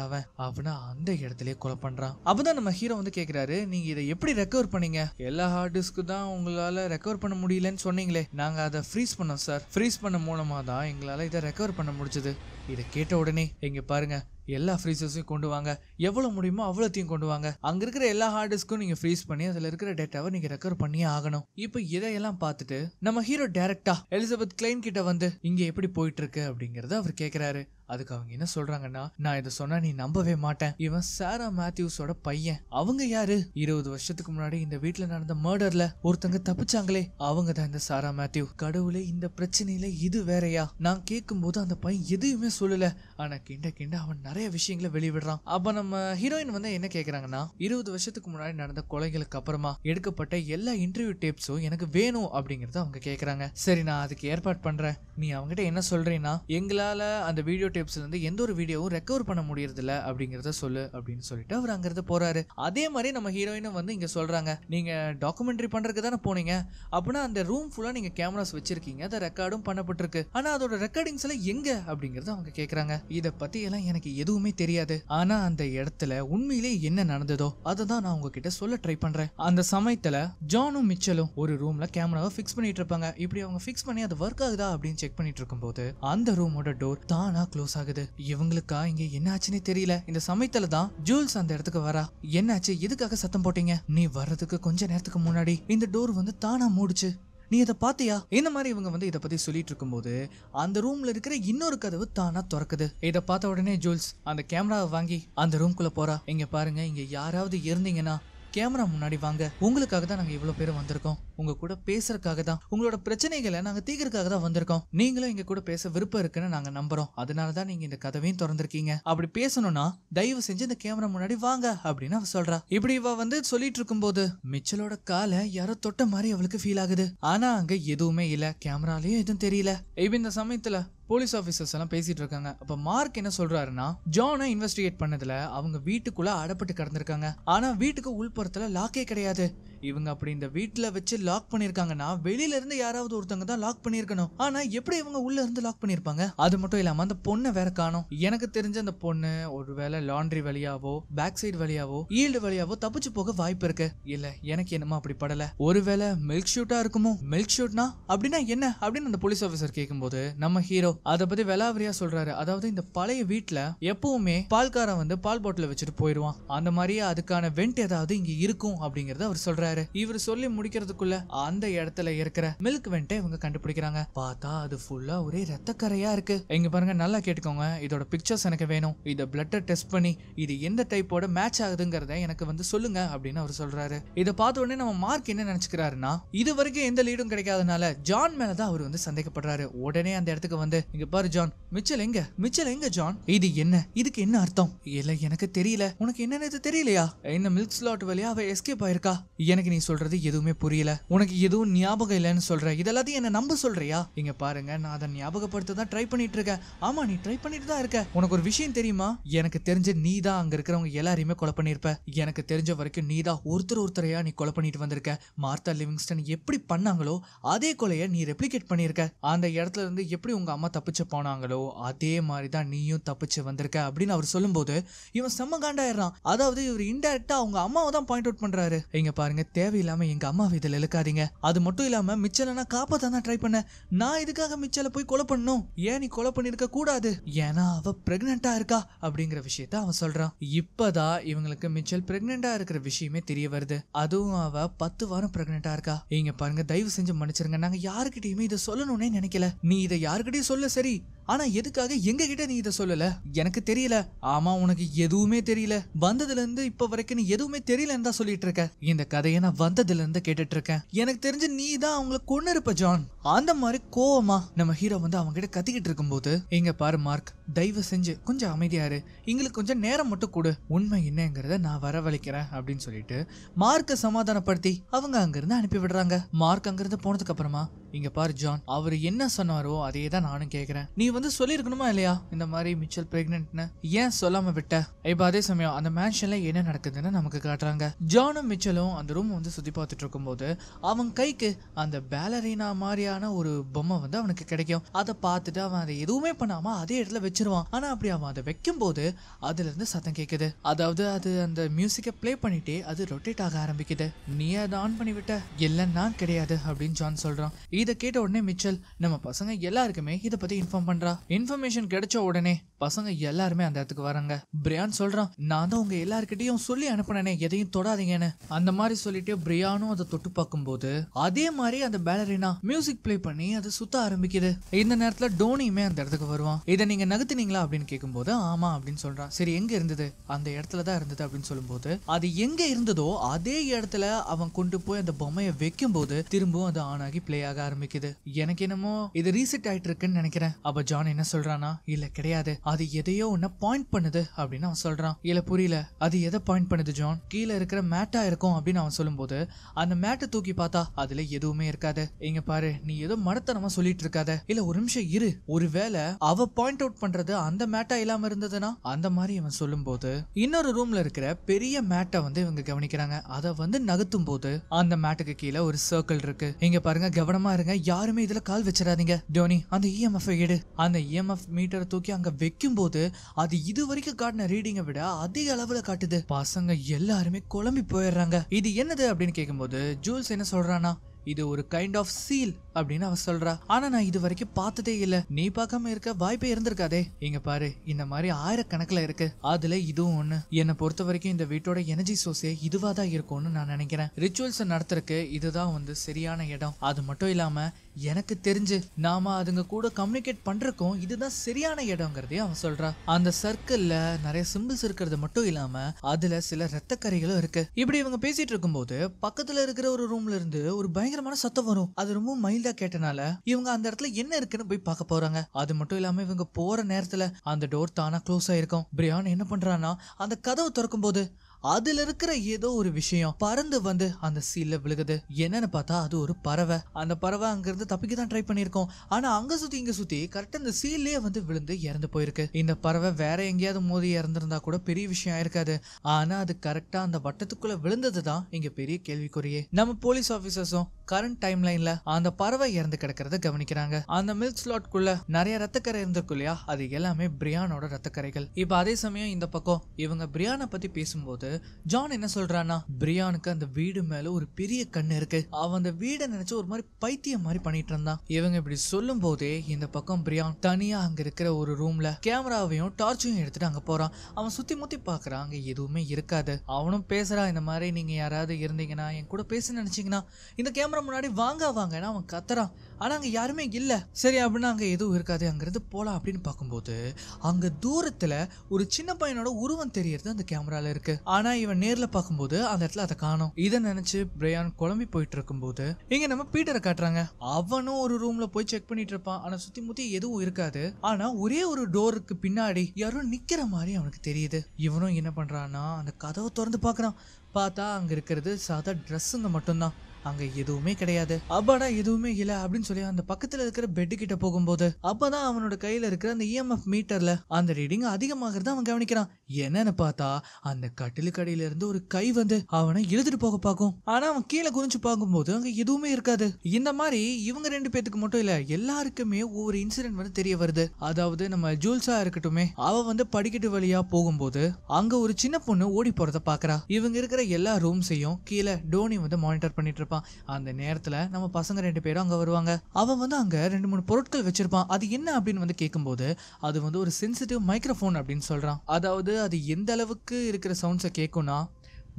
அவனை அந்த இடத்துலயே கொலை பண்றான். அப்பதான் நம்ம ஹீரோ வந்து கேக்குறாரு, நீங்க இதை எப்படி ரெக்கவர் பண்ணீங்க? எல்லா ஹார்ட் டிஸ்க்கு தான் உங்களால ரெக்கவர் பண்ண முடியலன்னு சொன்னீங்களே. நாங்க அதை ஃப்ரீஸ் பண்ணோம் சார். ஃப்ரீஸ் பண்ண மூலமா தான் எங்களால இதை ரெக்கவர் பண்ண முடிஞ்சது. இதை கேட்ட உடனே இங்க பாருங்க, எல்லா ஃப்ரீசர்ஸையும் கொண்டு வாங்க, எவ்வளவு முடியுமோ அவ்வளோத்தையும் கொண்டு வாங்க. அங்க இருக்கிற எல்லா ஹார்ட் டிஸ்க்கும் நீங்க ஃப்ரீஸ் பண்ணி அதுல இருக்கிற டேட்டாவை நீங்க ரெக்கவர் பண்ணியே ஆகணும். இப்போ இதையெல்லாம் பார்த்துட்டு நம்ம ஹீரோ டைரக்டா எலிசபெத் கிளைன் கிட்ட வந்து இங்க எப்படி போயிட்டு இருக்கு அப்படிங்கறத அவர் கேக்குறாரு. அதுக்கு அவங்க என்ன சொல்றாங்கன்னா, நான் இதை சொன்னா நீ நம்பவே மாட்டேன். இவன் சாரா மேத்யூஸோட பையன். அவங்க யாரு? 20 வருஷத்துக்கு முன்னாடி இந்த வீட்டுல நடந்த மர்டர்ல ஒருத்தங்க தப்பிச்சாங்களே, அவங்க தான் இந்த சாரா மேத்யூ. கடவுளே, இந்த பிரச்சனையில இது வேறையா? நான் கேட்கும் போது அந்த பையன் எதுவுமே சொல்லல. ஆனா கிண்ட கிண்ட அவன் நிறைய விஷயங்களை வெளிவிடுறான். அப்ப நம்ம ஹீரோயின் வந்து என்ன கேக்குறாங்கன்னா, 20 வருஷத்துக்கு முன்னாடி நடந்த கொலைகளுக்கு அப்புறமா எடுக்கப்பட்ட எல்லா இன்டர்வியூ டேப்ஸும் எனக்கு வேணும் அப்படிங்கறத அவங்க கேக்குறாங்க. சரி, நான் அதுக்கு ஏற்பாடு பண்றேன். நீ அவங்ககிட்ட என்ன சொல்றீன்னா, எங்களால அந்த வீடியோ டேப்ஸ்ல இருந்து எந்த ஒரு வீடியோவும் ரெக்கவர் பண்ண முடியறது இல்ல அப்படிங்கறத சொல்லு அப்படின்னு சொல்லிட்டு அவர் அங்கிருந்து போறாரு. அதே மாதிரி நம்ம ஹீரோயினும் வந்து இங்க சொல்றாங்க, நீங்க டாக்குமெண்ட்ரி பண்றதுக்கு தானே போனீங்க, அப்படின்னா அந்த ரூம் ஃபுல்லா நீங்க கேமராஸ் வச்சிருக்கீங்க, அதை ரெக்கார்டும் பண்ணப்பட்டிருக்கு. ஆனா அதோட ரெக்கார்டிங்ஸ் எல்லாம் எங்க அப்படிங்கறத அவங்க கேக்குறாங்க. இத பத்தி எல்லாம் எனக்கு எதுவுமே தெரியாது. ஆனா அந்த இடத்துல உண்மையிலே என்ன நடந்ததோ அதை தான் நான் உங்ககிட்ட சொல்ல ட்ரை பண்றேன். அந்த சமயத்துல ஜானும் மிச்சலும் ஒரு ரூம்ல கேமராவை பிக்ஸ் பண்ணிட்டு இருப்பாங்க. இப்படி அவங்க பிக்ஸ் பண்ணி அது ஒர்க் ஆகுதா அப்படின்னு செக் பண்ணிட்டு இருக்கும் போது அந்த ரூமோட டோர் தானா க்ளோஸ் ஆகுது. இவங்களுக்கா இங்க என்ன ஆச்சுன்னே தெரியல. இந்த சமயத்துல தான் ஜூல்ஸ் அந்த இடத்துக்கு வரா. என்னாச்சு, எதுக்காக சத்தம் போட்டீங்க? நீ வர்றதுக்கு கொஞ்ச நேரத்துக்கு முன்னாடி இந்த டோர் வந்து தானா மூடுச்சு, நீ இதை பாத்தியா? இந்த மாதிரி இவங்க வந்து இதை பத்தி சொல்லிட்டு இருக்கும் போது அந்த ரூம்ல இருக்கிற இன்னொரு கதவு தானா திறக்குது. இதை பார்த்த உடனே ஜூல்ஸ் அந்த கேமராவை வாங்கி அந்த ரூம்குள்ள போறா. இங்க பாருங்க, இங்க யாராவது இருந்தீங்கன்னா கேமரா முன்னாடி வாங்க. உங்களுக்காக தான் நாங்க இவ்வளவு பேர் வந்திருக்கோம். உங்க கூட பேசுறதுக்காக தான், உங்களோட பிரச்சனைகளை நாங்க தீர்க்கறதுக்காக தான் வந்திருக்கோம். நீங்களும் எங்க கூட பேச விருப்பம் இருக்குன்னு நாங்க நம்புறோம். அதனாலதான் நீங்க இந்த கதவையும் திறந்திருக்கீங்க. அப்படி பேசணும்னா தயவு செஞ்சு இந்த கேமரா முன்னாடி வாங்க அப்படின்னு அவ சொல்றா. இப்படி இவ வந்து சொல்லிட்டு இருக்கும் போது மிச்சலோட காலை யாரோ தொட்ட மாதிரி அவளுக்கு ஃபீல் ஆகுது. ஆனா அங்க எதுவுமே இல்ல, கேமராலயும் எதுவும் தெரியல. இப்ப இந்த சமயத்துல போலீஸ் ஆபீசர்ஸ் எல்லாம் பேசிட்டு இருக்காங்க. அப்ப மார்க் என்ன சொல்றாருன்னா, ஜானை இன்வெஸ்டிகேட் பண்ணதுல அவங்க வீட்டுக்குள்ள அடப்பட்டு கிடந்திருக்காங்க. ஆனா வீட்டுக்கு உள்புறத்துல லாக்கே கிடையாது. இவங்க அப்படி இந்த வீட்டுல வச்சு லாக் பண்ணிருக்காங்கன்னா வெளியில இருந்து யாராவது ஒருத்தவங்க தான் லாக் பண்ணிருக்கணும். ஆனா எப்படி இவங்க உள்ள இருந்து லாக் பண்ணிருப்பாங்க? அது மட்டும் இல்லாம அந்த பொண்ணை வேற காணோம். எனக்கு தெரிஞ்ச அந்த பொண்ணு ஒருவேளை லாண்ட்ரி வழியாவோ பேக் சைடு வழியாவோ ஈல்டு வழியாவோ தப்பிச்சு போக வாய்ப்பு இருக்கு. இல்ல, எனக்கு என்னமோ அப்படி படல. ஒருவேளை மில்க் ஷூட்டா இருக்குமோ? மில்க் ஷூட்னா அப்படின்னா என்ன அப்படின்னு அந்த போலீஸ் ஆபீசர் கேட்கும்போது நம்ம ஹீரோ அதை பத்தி வெலாவரியா சொல்றாரு. அதாவது இந்த பழைய வீட்டுல எப்பவுமே பால்காரன் வந்து பால் பாட்டில வச்சுட்டு போயிடுவான். அந்த மாதிரியே அதுக்கான வெண்ட் ஏதாவது இங்க இருக்கும் அப்படிங்கறத அவர் சொல்றாரு. சொல்றாரு. இவர் சொல்லி முடிக்கிறதுக்குள்ள அந்த இடத்துல இருக்கிற மில்க் வென்ட்டை இவங்க கண்டுபிடிக்கிறாங்க. பார்த்தா அது ஃபுல்லா ஒரே ரத்தக்கரையா இருக்கு. இங்க பாருங்க, நல்லா கேட்டுக்கோங்க, இதோட பிக்சர்ஸ் எனக்கு வேணும். இத பிளட்டை டெஸ்ட் பண்ணி இது எந்த டைப்போட மேட்ச் ஆகுதுங்கிறத எனக்கு வந்து சொல்லுங்க அப்படின்னு அவர் சொல்றாரு. இத பார்த்த உடனே நம்ம மார்க் என்ன நினைச்சுக்கிறாருன்னா, இது வரைக்கும் எந்த லீடும் கிடைக்காதனால ஜான் மேலதான் அவர் வந்து சந்தேகப்படுறாரு. உடனே அந்த இடத்துக்கு வந்து, இங்க பாரு ஜான், மிச்சல் எங்க ஜான், இது என்ன, இதுக்கு என்ன அர்த்தம்? இல்ல எனக்கு தெரியல. உனக்கு என்னன்னு தெரியலையா? இந்த மில்க் ஸ்லாட் வழியா அவ எஸ்கேப் ஆயிருக்கா. எனக்கு நீ சொல்றது எதுவுமே புரியல. உனக்கு எதுவும் ஞாபகம் இல்லைன்னு சொல்ற. இதெல்லாத்தையும் என்ன நம்ப சொல்றியா? இங்க பாருங்க, நான் அதை ஞாபகப்படுத்த தான் ட்ரை பண்ணிட்டு இருக்கேன். ஆமா, நீ ட்ரை பண்ணிட்டு தான் இருக்க. உனக்கு ஒரு விஷயம் தெரியுமா? எனக்கு தெரிஞ்ச நீ தான் அங்க இருக்கிறவங்க எல்லாரையுமே கொலை பண்ணிருப்ப. எனக்கு தெரிஞ்ச வரைக்கும் நீ தான் ஒருத்தரையா நீ கொலை பண்ணிட்டு வந்திருக்க. மார்த்தா லிவிங்ஸ்டன் எப்படி பண்ணாங்களோ அதே கொலையை நீ ரெப்ளிகேட் பண்ணிருக்க. அந்த இடத்துல இருந்து எப்படி உங்க அம்மா தப்பிச்சு போனாங்களோ அதே மாதிரிதான் நீயும் தப்பிச்சு வந்திருக்க அப்படின்னு அவர் சொல்லும்போது இவன் செம்ம காண்டாயிடுறான். அதாவது இவர் இன்டைரக்டா அவங்க அம்மாவை தான் பாயிண்ட் அவுட் பண்றாரு. இங்க பாருங்க, தேவையில்லாம எங்க அம்மாவை இதுல இழுக்காதீங்க. அது மட்டும் இல்லாம மிச்சலை நான் காப்பாத்தான் ட்ரை பண்ண. நான் இதுக்காக மிச்சலை போய் கொலை பண்ணணும். ஏன் நீ கொலை பண்ணிருக்க கூடாது? ஏன்னா அவ பிரெக்னெண்டா இருக்கா அப்படிங்கிற விஷயத்த அவன் சொல்றான். இப்பதான் இவங்களுக்கு மிச்சல் பிரெக்னெண்டா இருக்கிற விஷயமே தெரிய வருது. அதுவும் அவ 10 வாரம் பிரெக்னெண்டா இருக்கா. இங்க பாருங்க, தயவு செஞ்சு மன்னிச்சிருங்க, நாங்க யாருக்கிட்டயுமே இதை சொல்லணும்னே நினைக்கல. நீ இதை யாருக்கிட்டையும் சொல்ல சரி, ஆனா எதுக்காக எங்க கிட்ட நீ இதை சொல்லல? எனக்கு தெரியல. ஆமா, உனக்கு எதுவுமே தெரியல. வந்ததுல இருந்து இப்ப வரைக்கும் நீ எதுவுமே தெரியலன்னு தான் சொல்லிட்டு இருக்க. இந்த கதையை நான் வந்ததுல இருந்து கேட்டுட்டு இருக்கேன். எனக்கு தெரிஞ்சு நீ தான் அவங்களை கொண்டு இருப்ப ஜான். அந்த மாதிரி கோவமா நம்ம ஹீரோ வந்து அவங்க கிட்ட கத்திக்கிட்டு இருக்கும்போது, இங்க பாரு மார்க், தயவு செஞ்சு கொஞ்சம் அமைதியாரு, எங்களுக்கு கொஞ்சம் நேரம் மட்டும் கொடு, உண்மை என்னங்கிறத நான் வரவழைக்கிறேன் அப்படின்னு சொல்லிட்டு மார்க்க சமாதானப்படுத்தி அவங்க அங்கிருந்து அனுப்பி விடுறாங்க. மார்க் அங்கிருந்து போனதுக்கு அப்புறமா, இங்க பாரு ஜான், அவர் என்ன சொன்னாரோ அதே தான் நானும் கேக்குறேன். நீ வந்து சொல்லிருக்கணுமா இல்லையா இந்த மாதிரி மிச்சல் பிரெக்னன்ட்னு? ஏன் சொல்லாம விட்ட? இப்ப அதே சமயம் அந்த மேன்ஷன்ல என்ன நடக்குதுன்னு நமக்கு காட்டுறாங்க. ஜானும் மிச்சலும் அந்த ரூம் வந்து சுத்தி பார்த்துட்டு இருக்கும் போது அவன் கைக்கு அந்த பேலரினா மாதிரியான ஒரு பொம்மை வந்து அவனுக்கு கிடைக்கும். அதை பார்த்துட்டு அவன் அதை எதுவுமே பண்ணாம அதே இடத்துல வச்சிருவான். ஆனா அப்படி அவன் அதை வைக்கும் போது அதுல இருந்து சத்தம் கேக்குது. அதாவது அது அந்த மியூசிக்கை பிளே பண்ணிட்டே அது ரொட்டேட் ஆக ஆரம்பிக்குது. நீ அதை ஆன் பண்ணி விட்ட? இல்ல, நான் கிடையாது அப்படின்னு ஜான் சொல்றான். இதை கேட்ட உடனே மிச்சல் நம்ம பசங்க எல்லாருக்குமே இதை பத்தி இன்ஃபார்ம் பண்றா. இன்ஃபர்மேஷன் கிடைச்ச உடனே பசங்க எல்லாருமே அந்த இடத்துக்கு வராங்க. பிரியான் சொல்றான், நான் தான் உங்க எல்லார்கிட்டையும் சொல்லி அனுப்புனேனே எதையும் தொடாதீங்கன்னு. அந்த மாதிரி சொல்லிட்டு பிரியானும் அதை தொட்டு பார்க்கும்போது அதே மாதிரி அந்த பேலரினா மியூசிக் பிளே பண்ணி அது சுத்த ஆரம்பிக்குது. இந்த நேரத்துல டோனியுமே அந்த இடத்துக்கு வருவான். இதை நீங்க நகர்த்தினீங்களா அப்படின்னு கேட்கும்போது ஆமா அப்படின்னு சொல்றான். சரி, எங்க இருந்தது? அந்த இடத்துல தான் இருந்தது அப்படின்னு சொல்லும்போது, அது எங்க இருந்ததோ அதே இடத்துல அவன் கொண்டு போய் அந்த பொம்மையை வைக்கும் போது திரும்பவும் அது ஆன் ஆகி பிளே ஆக ஆரம்பிக்குது. எனக்கு என்னமோ இது ரீசெட் ஆயிட்டு இருக்குன்னு நினைக்கிறேன். அப்ப ஜான் என்ன சொல்றானா, இல்ல கிடையாது, அது எதையோ ஒன்ன பாயிண்ட் பண்ணுது அப்படின்னு அவன் சொல்றான். இல்ல புரியல, அது எதை பாயிண்ட் பண்ணுது ஜான்? கீழே இருக்கிற மேட்டா இருக்கும் அப்படின்னு அவன் சொல்லும்போது அந்த மேட்டை தூக்கி பார்த்தா அதுல எதுவுமே இருக்காது. இங்க பாரு, நீ ஏதோ மடத்தனமா சொல்லிட்டு இருக்காத. இல்ல ஒரு நிமிஷம் இரு, ஒருவேளை அவ பாயிண்ட் அவுட் பண்றது அந்த மேட்டா இல்லாம இருந்ததுன்னா அந்த மாதிரி இவன் சொல்லும் போது இன்னொரு ரூம்ல இருக்கிற பெரிய மேட்டை வந்து இவங்க கவனிக்கிறாங்க. அதை வந்து நகர்த்தும் போது அந்த மேட்டுக்கு கீழே ஒரு சர்க்கிள் இருக்கு. இங்க பாருங்க, கவனமா இருங்க, யாருமே இதுல கால் வச்சிடாதீங்க. டோனி, அந்த இஎம்எஃப் எடு. அந்த இஎம்எஃப் மீட்டரை தூக்கி அங்க வைக்கும் போது அது இது வரைக்கும் காட்டின ரீடிங்கை விட அதிக அளவுல காட்டுது. பசங்க எல்லாருமே குழம்பி போயிடுறாங்க. இது என்னது அப்படின்னு கேட்கும்போது ஜூல்ஸ் என்ன சொல்றானா, இது ஒரு கைண்ட் ஆஃப் சீல் அப்படின்னு அவ சொல்றா. ஆனா நான் இது வரைக்கும் பார்த்ததே இல்ல. நீ பார்க்காம இருக்க வாய்ப்பே இருந்திருக்காதே. இங்க பாரு, இந்த மாதிரி ஆயிரக்கணக்கில் இருக்கு, அதுல இதுவும் ஒண்ணு. என்னை பொறுத்த வரைக்கும் இந்த வீட்டோட எனர்ஜி சோர்ஸே இதுவா தான் இருக்கும்னு நான் நினைக்கிறேன். ரிச்சுவல்ஸ் நடத்துறதுக்கு இதுதான் வந்து சரியான இடம். அது மட்டும் இல்லாம எனக்கு தெரிஞ்சு நாம அதுங்க கூட கம்யூனிகேட் பண்றதுக்கும் இதுதான் சரியான இடம்ங்கிறதே அவன் சொல்றா. அந்த சர்க்கிள்ல நிறைய சிம்பிள்ஸ் இருக்கிறது மட்டும் இல்லாம அதுல சில ரத்த கரைகளும் இருக்கு. இப்படி இவங்க பேசிட்டு இருக்கும்போது பக்கத்துல இருக்கிற ஒரு ரூம்ல இருந்து ஒரு பயங்கரமான சத்தம் வரும். அது ரொம்ப மைல்டா கேட்டனால இவங்க அந்த இடத்துல என்ன இருக்குன்னு போய் பார்க்க போறாங்க. அது மட்டும் இல்லாம இவங்க போற நேரத்துல அந்த டோர் தானா க்ளோஸ் ஆயிருக்கும். பிரியான் என்ன பண்றான்னா அந்த கதவை திறக்கும் போது அதுல இருக்கிற ஏதோ ஒரு விஷயம் பறந்து வந்து அந்த சீல்ல விழுகுது. என்னன்னு பார்த்தா அது ஒரு பறவை. அந்த பறவை அங்கிருந்து தப்பிக்க தான் ட்ரை பண்ணிருக்கோம். ஆனா அங்க சுத்தி இங்க சுத்தி கரெக்டா இந்த சீல்லே வந்து விழுந்து இறந்து போயிருக்கு. இந்த பறவை வேற எங்கேயாவது மோதி இறந்திருந்தா கூட பெரிய விஷயம் ஆயிருக்காது. ஆனா அது கரெக்டா அந்த வட்டத்துக்குள்ள விழுந்ததுதான் இங்க பெரிய கேள்விக்குறியே. நம்ம போலீஸ் ஆபீசர்ஸும் கரண்ட் டைம் லைன்ல அந்த பறவை இறந்து கிடக்கிறத கவனிக்கிறாங்க. அந்த மில்க் ஸ்லாட்குள்ள நிறைய ரத்தக்கரை இருந்திருக்கும் இல்லையா, அது எல்லாமே பிரியானோட ரத்தக்கரைகள். இப்ப அதே சமயம் இந்த பக்கம் இவங்க பிரியானை பத்தி பேசும்போது ஜான் என்ன சொல்றான்னா, பிரியானுக்கு அந்த வீடு மேல ஒரு பெரிய கண்ணு இருக்கு, அவன் அந்த வீடை நினைச்சு ஒரு மாதிரி பைத்தியம் மாதிரி பண்ணிட்டு இருந்தான். இவங்க இப்படி சொல்லும் போதே இந்த பக்கம் பிரியான் தனியா அங்க இருக்கிற ஒரு ரூம்ல கேமராவையும் டார்ச்சையும் எடுத்துட்டு அங்க போறான். அவன் சுத்தி முத்தி பாக்குறான், அங்க எதுவுமே இருக்காது. அவனும் பேசுறான், இந்த மாதிரி நீங்க யாராவது இருந்தீங்கன்னா என் கூட பேச நினைச்சீங்கன்னா இந்த கேமரா முன்னாடி வாங்க வாங்கன்னா அவன் கத்துறான். ஆனா அங்க யாருமே இல்ல. சரி அப்படின்னா அங்க எதுவும் இருக்காது, அங்கிருந்து போலாம் அப்படின்னு பார்க்கும்போது அங்க தூரத்துல ஒரு சின்ன பையனோட உருவம் தெரியறது அந்த கேமரால இருக்கு. ஆனா இவன் நேர்ல பார்க்கும்போது அந்த இடத்துல அதை காணோம். இதை நினைச்சு பிரையான் குழம்பி போயிட்டு இருக்கும்போது இங்க நம்ம பீட்டரை காட்டுறாங்க. அவனும் ஒரு ரூம்ல போய் செக் பண்ணிட்டு இருப்பான். ஆனா சுத்தி முத்தி எதுவும் இருக்காது. ஆனா ஒரே ஒரு டோருக்கு பின்னாடி யாரோ நிக்கிற மாதிரி அவனுக்கு தெரியுது. இவனும் என்ன பண்றான்னா அந்த கதவை திறந்து பாக்குறான். பார்த்தா அங்க இருக்கிறது சாதா ட்ரெஸ்ஸுங்க மட்டும்தான், அங்க எதுவுமே கிடையாது. அப்பாடா எதுவுமே இல்ல அப்படின்னு சொல்லி அந்த பக்கத்துல இருக்கிற பெட்டு கிட்ட போகும்போது அப்பதான் அவனோட கையில இருக்கிற அந்த EMF மீட்டர்ல அந்த ரீடிங் அதிகமாகிறத அவன் கவனிக்கிறான். என்னன்னு பார்த்தா அந்த கட்டிலுக்கு அடியில இருந்து ஒரு கை வந்து அவனை இழுத்துட்டு போக பார்க்கும். ஆனா அவன் கீழே குறிஞ்சு பார்க்கும்போது அங்க எதுவுமே இருக்காது. இந்த மாதிரி இவங்க 2 பேத்துக்கு மட்டும் இல்ல, எல்லாருக்குமே ஒவ்வொரு இன்சிடென்ட் வந்து தெரிய வருது. அதாவது நம்ம ஜூல்ஸா இருக்கட்டுமே, அவ வந்து படிக்கட்டு வழியா போகும்போது அங்க ஒரு சின்ன பொண்ணு ஓடி போறத பாக்குறா. இவங்க இருக்கிற எல்லா ரூம்ஸையும் கீழே டோனி வந்து மானிட்டர் பண்ணிட்டு இருப்பான். அந்த நேரத்துல நம்ம பசங்க 2 பேரும் அங்க வருவாங்க. அவன் வந்து அங்க 2-3 பொருட்கள் வச்சிருப்பான். அது என்ன அப்படின்னு வந்து கேட்கும்போது அது வந்து ஒரு சென்சிட்டிவ் மைக்ரோஃபோன் அப்படின்னு சொல்றான். அதாவது அது எந்த அளவுக்கு இருக்கிற சவுண்ட்ஸை கேட்கும்னா,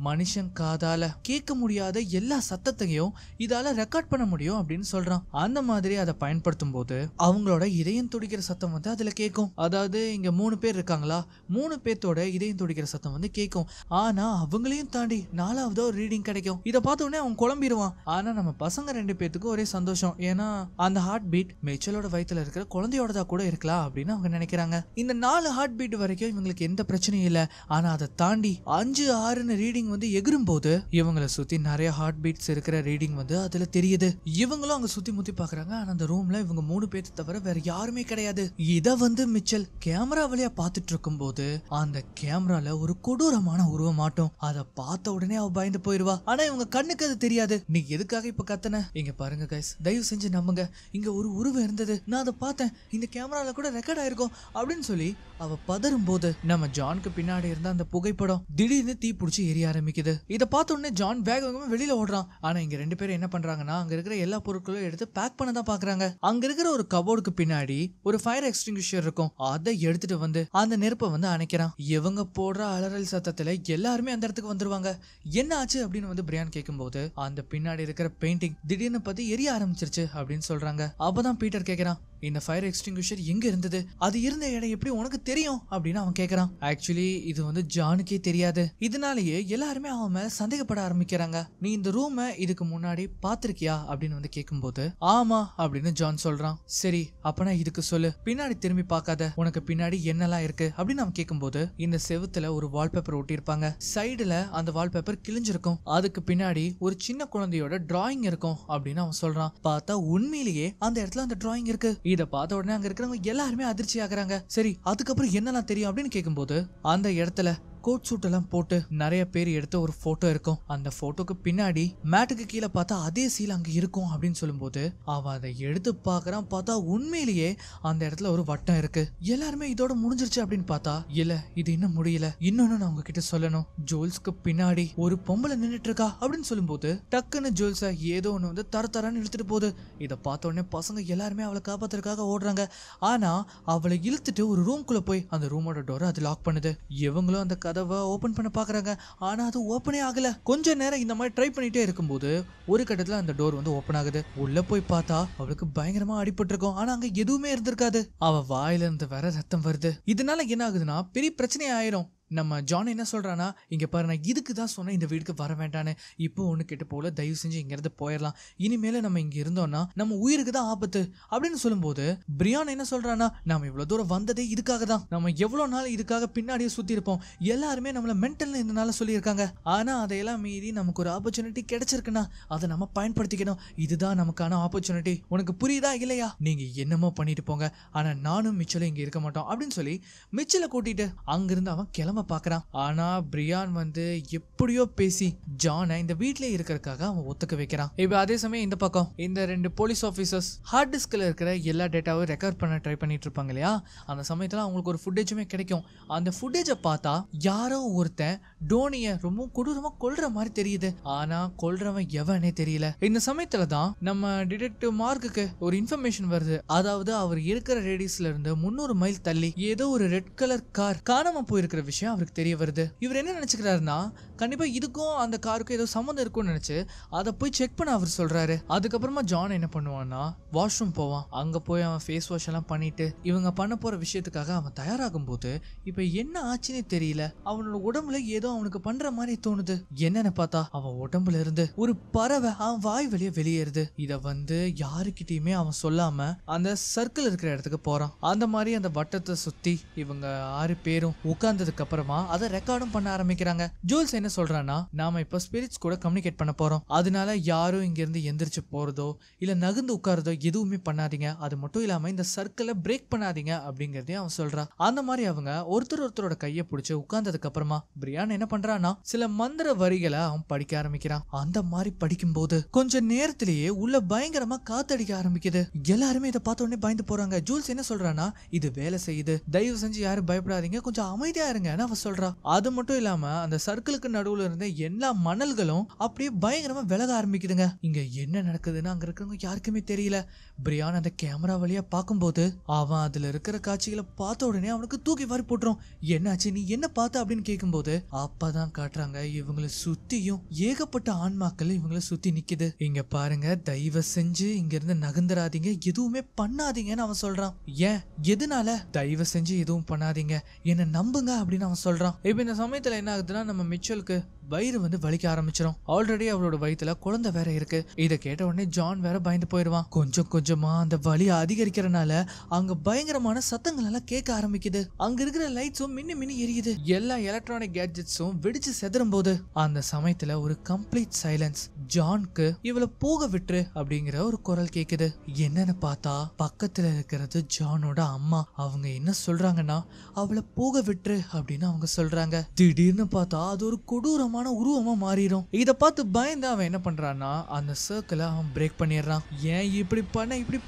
மனுஷன் காதால கேட்க முடியாத எல்லா சத்தத்தையும் இதால ரெக்கார்ட் பண்ண முடியும் அப்படின்னு சொல்றான். அந்த மாதிரி அதை பயன்படுத்தும் போது அவங்களோட இதயம் துடிக்கிற சத்தம் வந்து அதுல கேட்கும். அதாவது இங்க 3 பேர் இருக்காங்களா, 3 பேர்த்தோட இதயம் துடிக்கிற சத்தம் வந்து கேட்கும். ஆனா அவங்களையும் தாண்டி 4வது ஒரு ரீடிங் கிடைக்கும். இதை பார்த்த உடனே அவன் குழம்பிடுவான். ஆனா நம்ம பசங்க 2 பேத்துக்கும் ஒரே சந்தோஷம். ஏன்னா அந்த ஹார்ட் பீட் மிச்சலோட வயித்துல இருக்கிற குழந்தையோடதா கூட இருக்கலாம் அப்படின்னு அவங்க நினைக்கிறாங்க. இந்த 4 ஹார்ட் பீட் வரைக்கும் இவங்களுக்கு எந்த பிரச்சனையும் இல்லை. ஆனா அதை தாண்டி 5, 6 ரீடிங் வந்து எகிரும் போது இவங்களை சுத்தி நிறைய ஹார்ட் பீட்ஸ் இருக்கிற ரீடிங் வந்து அதுல தெரியுது. இவங்களும் அங்க சுத்தி முத்தி பாக்குறாங்க. ஆனா அந்த ரூம்ல இவங்க 3 பேர்த்து தவிர வேற யாருமே கிடையாது. இத வந்து மிச்சல் கேமரா வழியா பாத்துட்டு இருக்கும் போது அந்த கேமரால ஒரு கொடூரமான உருவம் மாட்டும். அதை பார்த்த உடனே அவ பயந்து போயிருவா. ஆனா இவங்க கண்ணுக்கு அது தெரியாது. நீ எதுக்காக இப்ப கத்தன, இங்க பாருங்க கைஸ், தயவு செஞ்சு நம்புங்க, இங்க ஒரு உருவம் இருந்தது, நான் அதை பார்த்தேன், இந்த கேமரால கூட ரெக்கார்ட் ஆயிருக்கும் அப்படின்னு சொல்லி அவ பதறும் போது நம்ம ஜானுக்கு பின்னாடி இருந்த அந்த புகைப்படம் திடீர்னு தீ பிடிச்சி எரிய ஆரம்பிக்குது. இதை பார்த்த உடனே ஜான் வேகமா வெளியில ஓடுறான். ஆனா இங்க 2 பேரும் என்ன பண்றாங்கன்னா அங்க இருக்கிற எல்லா பொருட்களும் எடுத்து பேக் பண்ண தான் பாக்குறாங்க. அங்க இருக்கிற ஒரு கபோர்டுக்கு பின்னாடி ஒரு ஃபயர் எக்ஸ்டிங்விஷர் இருக்கும். அதை எடுத்துட்டு வந்து அந்த நெருப்பை வந்து அணைக்கிறான். இவங்க போடுற அலறல் சத்தத்துல எல்லாருமே அந்த இடத்துக்கு வந்துருவாங்க. என்ன ஆச்சு அப்படின்னு வந்து பிரியான் கேட்கும்போது அந்த பின்னாடி இருக்கிற பெயிண்டிங் திடீர்னு பார்த்து எரிய ஆரம்பிச்சிருச்சு அப்படின்னு சொல்றாங்க. அப்பதான் பீட்டர் கேட்கிறான், இந்த ஃபயர் எக்ஸ்டிங்விஷர் எங்க இருந்தது, அது இருந்த இடம் எப்படி உனக்கு தெரியும் அப்படின்னு அவன் கேட்கறான். ஆக்சுவலி இது வந்து ஜானுக்கே தெரியாது. இதனாலேயே எல்லாருமே அவன் மேல சந்தேகப்பட ஆரம்பிக்கிறாங்க. நீ இந்த ரூமை இதுக்கு முன்னாடி பாத்திருக்கியா அப்படின்னு வந்து கேட்கும்போது ஆமா அப்படின்னு ஜான் சொல்றான். சரி அப்பனா இதுக்கு சொல்லு, பின்னாடி திரும்பி பார்க்காத, உனக்கு பின்னாடி என்னெல்லாம் இருக்கு அப்படின்னு அவன் கேட்கும்போது இந்த செவுத்துல ஒரு வால்பேப்பர் ஒட்டி இருப்பாங்க. சைடுல அந்த வால்பேப்பர் கிழிஞ்சிருக்கும். அதுக்கு பின்னாடி ஒரு சின்ன குழந்தையோட டிராயிங் இருக்கும் அப்படின்னு அவன் சொல்றான். பார்த்தா உண்மையிலேயே அந்த இடத்துல அந்த டிராயிங் இருக்கு. இத பார்த்த உடனே அங்க இருக்கிறவங்க எல்லாருமே அதிர்ச்சி ஆகுறாங்க. சரி அதுக்கப்புறம் என்னெல்லாம் தெரியும் அப்படின்னு கேட்கும்போது அந்த இடத்துல கோட் சூட் எல்லாம் போட்டு நிறைய பேர் எடுத்த ஒரு போட்டோ இருக்கும். அந்த போட்டோக்கு பின்னாடி மேட்டுக்கு கீழே பார்த்தா அதே சீல் அங்க இருக்கும் அப்படின்னு சொல்லும்போது அவன் அதை எடுத்து பாக்குறான். பார்த்தா உண்மையிலேயே அந்த இடத்துல ஒரு வட்டம் இருக்கு. எல்லாருமே இதோட முடிஞ்சிருச்சு அப்படின்னு பார்த்தா இல்ல, இது இன்னும் முடியல, இன்னொன்னு நான் உங்ககிட்ட சொல்லணும். ஜோல்ஸ்க்கு பின்னாடி ஒரு பொம்பளை நின்னுட்டு இருக்கா அப்படின்னு சொல்லும்போது டக்குன்னு ஜோல்ஸ ஏதோ ஒண்ணு வந்து தரன்னு இழுத்துட்டு போகுது. இதை பார்த்த உடனே பசங்க எல்லாருமே அவளை காப்பாத்துறதுக்காக ஓடுறாங்க. ஆனா அவளை இழுத்துட்டு ஒரு ரூம்குள்ள போய் அந்த ரூமோட டோரை அது லாக் பண்ணுது. இவங்களும் அந்த கதவை ஓபன் பண்ண பாக்குறாங்க. ஆனா அது ஓபனே ஆகல. கொஞ்ச நேரம் இந்த மாதிரி ட்ரை பண்ணிட்டே இருக்கும்போது ஒரு கட்டத்துல அந்த டோர் வந்து ஓபன் ஆகுது. உள்ள போய் பார்த்தா அவளுக்கு பயங்கரமா அடிபட்டு இருக்கும். ஆனா அங்க எதுவுமே இருந்திருக்காது. அவ வாயில இருந்து வேற ரத்தம் வருது. இதனால என்ன ஆகுதுன்னா பெரிய பிரச்சனை ஆயிரும். நம்ம ஜான் என்ன சொல்றானா, இங்க பாரு நான் இதுக்கு தான் சொன்னேன் இந்த வீட்டுக்கு வர வேண்டான்னு, இப்போ ஒண்ணு கெட்டு போல, தயவு செஞ்சு இங்க இருந்து போயிடலாம், இனிமேல நம்ம இங்க இருந்தோம்னா நம்ம உயிருக்கு தான் ஆபத்து அப்படின்னு சொல்லும்போது பிரியான் என்ன சொல்றானா, நம்ம இவ்வளவு தூரம் வந்ததே இதுக்காக தான், நம்ம எவ்வளவு நாள் இதுக்காக பின்னாடியே சுத்தி இருப்போம், எல்லாருமே நம்மள மென்டல் இருந்தனால சொல்லியிருக்காங்க, ஆனா அதையெல்லாம் மீறி நமக்கு ஒரு ஆப்பர்ச்சுனிட்டி கிடைச்சிருக்குன்னா அதை நம்ம பயன்படுத்திக்கணும், இதுதான் நமக்கான ஆப்பர்ச்சுனிட்டி, உனக்கு புரியுதா இல்லையா, நீங்க என்னமோ பண்ணிட்டு போங்க, ஆனா நானும் மிச்சலும் இங்க இருக்க மாட்டோம் அப்படின்னு சொல்லி மிச்சலை கூட்டிட்டு அங்கிருந்து அவன் கிளம்ப விடாம பாக்குறான். ஆனா பிரியான் வந்து எப்படியோ பேசி ஜானை இந்த வீட்லயே இருக்கிறதுக்காக அவன் ஒத்துக்க வைக்கிறான். இப்ப அதே சமயம் இந்த பக்கம் இந்த 2 போலீஸ் ஆபீசர்ஸ் ஹார்ட் டிஸ்க்ல இருக்கிற எல்லா டேட்டாவும் ரெக்கார்ட் பண்ண ட்ரை பண்ணிட்டு இருப்பாங்க இல்லையா. அந்த சமயத்துல அவங்களுக்கு ஒரு ஃபுட்டேஜுமே கிடைக்கும். அந்த ஃபுட்டேஜை பார்த்தா யாரோ ஒருத்தன் டோனிய ரொம்ப கொடூரமா கொல்ற மாதிரி தெரியுது. ஆனா கொல்றவன் எவனே தெரியல. இந்த சமயத்துல தான் நம்ம டிடெக்டிவ் மார்க்குக்கு ஒரு இன்ஃபர்மேஷன் வருது. அதாவது அவர் இருக்கிற ரேடியஸ்ல இருந்து 300 மைல் தள்ளி ஏதோ ஒரு ரெட் கலர் கார் காணாம போயிருக்கிற விஷயம் அவருக்கு தெரிய வருது. இவர் என்ன நினைச்சுக்கிறாருன்னா கண்டிப்பா இதுக்கும் அந்த காருக்கும் ஏதோ சம்மந்தம் இருக்கும்னு நினைச்சு அதை போய் செக் பண்ண அவர் சொல்றாரு. அதுக்கப்புறமா ஜான் என்ன பண்ணுவான்னா வாஷ்ரூம் போவான். அங்க போய் அவன் ஃபேஸ் வாஷ் எல்லாம் பண்ணிட்டு இவங்க பண்ண போற விஷயத்துக்காக அவன் தயாராகும் போது இப்ப என்ன ஆச்சுன்னே தெரியல. அவனோட உடம்புல ஏதோ அவனுக்கு பண்ற மாதிரி தோணுது. என்னன்னு பார்த்தா அவன் உடம்புல இருந்து ஒரு பறவை அவன் வாய் வழியா வெளியேறுது. இத வந்து யாருக்கிட்டயுமே அவன் சொல்லாம அந்த சர்க்கிள் இருக்கிற இடத்துக்கு போறான். அந்த மாதிரி அந்த வட்டத்தை சுத்தி இவங்க 6 பேரும் உட்கார்ந்ததுக்கு அப்புறமா அதை ரெக்கார்டும் பண்ண ஆரம்பிக்கிறாங்க. ஜூல்ஸ் என்ன சொல்றான்னா நாம இப்ப ஸ்பிரிட்ஸ் கூட கம்யூனிகேட் பண்ண போறோம். அதனால யாரும் இங்க இருந்து எந்திரிச்சு போறதோ இல்ல நகர்ந்து உட்காரதோ எதுவுமே பண்ணாதீங்க. அது மட்டும் இல்லாம இந்த சர்க்கிளை பிரேக் பண்ணாதீங்க அப்படிங்கறதையும் அவன் சொல்றான். அந்த மாதிரி அவங்க ஒருத்தரோட கையை பிடிச்சு உட்கார்ந்ததுக்கு அப்புறமா பிரியான் என்ன பண்றான்னா சில மந்திர வரிகளை அவன் படிக்க ஆரம்பிக்கிறான். அந்த மாதிரி படிக்கும் போது கொஞ்ச நேரத்திலேயே உள்ள பயங்கரமா காத்தடிக்க ஆரம்பிக்குது. எல்லாருமே இதை பார்த்த உடனே பயந்து போறாங்க. ஜூல்ஸ் என்ன சொல்றான்னா இது வேலை செய்யுது, தயவு செஞ்சு யாரும் பயப்படாதீங்க, கொஞ்சம் அமைதியா இருங்கன்னு அவ சொல்றா. அது மட்டும் இல்லாம அந்த சர்க்கிளுக்கு நடுவுல இருந்த எல்லா மணல்களும் அப்படியே பயங்கரமா விலக ஆரம்பிக்குதுங்க. இங்க என்ன நடக்குதுன்னு அங்க இருக்கிறவங்க யாருக்குமே தெரியல. பிரியான் அந்த கேமரா வழியா பார்க்கும்போது அவன் அதுல இருக்கிற காட்சிகளை பார்த்த உடனே அவனுக்கு தூக்கி வாரி போட்டுரும். என்னாச்சு, நீ என்ன பார்த்த அப்படின்னு கேட்கும்போது அப்பதான் காட்டுறாங்க இவங்களை சுத்தியும் ஏகப்பட்ட ஆன்மாக்கள் இவங்களை சுத்தி நிக்குது. இங்க பாருங்க, தயவு செஞ்சு இங்க இருந்து நகர்ந்துராதீங்க, எதுவுமே பண்ணாதீங்கன்னு அவன் சொல்றான். ஏன், எதனால? தயவு செஞ்சு எதுவும் பண்ணாதீங்க, என்ன நம்புங்க அப்படின்னு அவன் சொல்றான். இப்ப இந்த சமயத்துல என்ன ஆகுதுன்னா நம்ம மிச்சலுக்கு வயிறு வந்து வலிக்க ஆரம்பிச்சிடும். ஆல்ரெடி அவளோட வயிற்றுல குழந்தை வேற இருக்கு. இதை கேட்ட உடனே ஜான் வேற பயந்து போயிடுவான். கொஞ்சம் கொஞ்சமா அந்த வலி அதிகரிக்கிறனால அங்க பயங்கரமான சத்தங்கள் எல்லாம் கேட்க ஆரம்பிக்குது. அங்க இருக்கிற லைட்ஸும் மின்னி மின்னி எரியுது. எல்லா எலக்ட்ரானிக் கேட்ஜெட்ஸும் வெடிச்சு செதறும் போது அந்த சமயத்துல ஒரு கம்ப்ளீட் சைலன்ஸ். ஜான்க்கு இவளை போக விட்டுரு அப்படிங்கிற ஒரு குரல் கேக்குது. என்னன்னு பார்த்தா பக்கத்துல இருக்கிறது ஜானோட அம்மா. அவங்க என்ன சொல்றாங்கன்னா அவளை போக விட்டுரு அப்படின்னு அவங்க சொல்றாங்க. திடீர்னு பார்த்தா அது ஒரு கொடூரமா உருவமா மாறிடும். இத பார்த்து பயந்து அவன் என்ன பண்றான்னா அந்த சர்க்கிளை அவன் பிரேக் பண்ணிடுறான். ஏன் இப்படி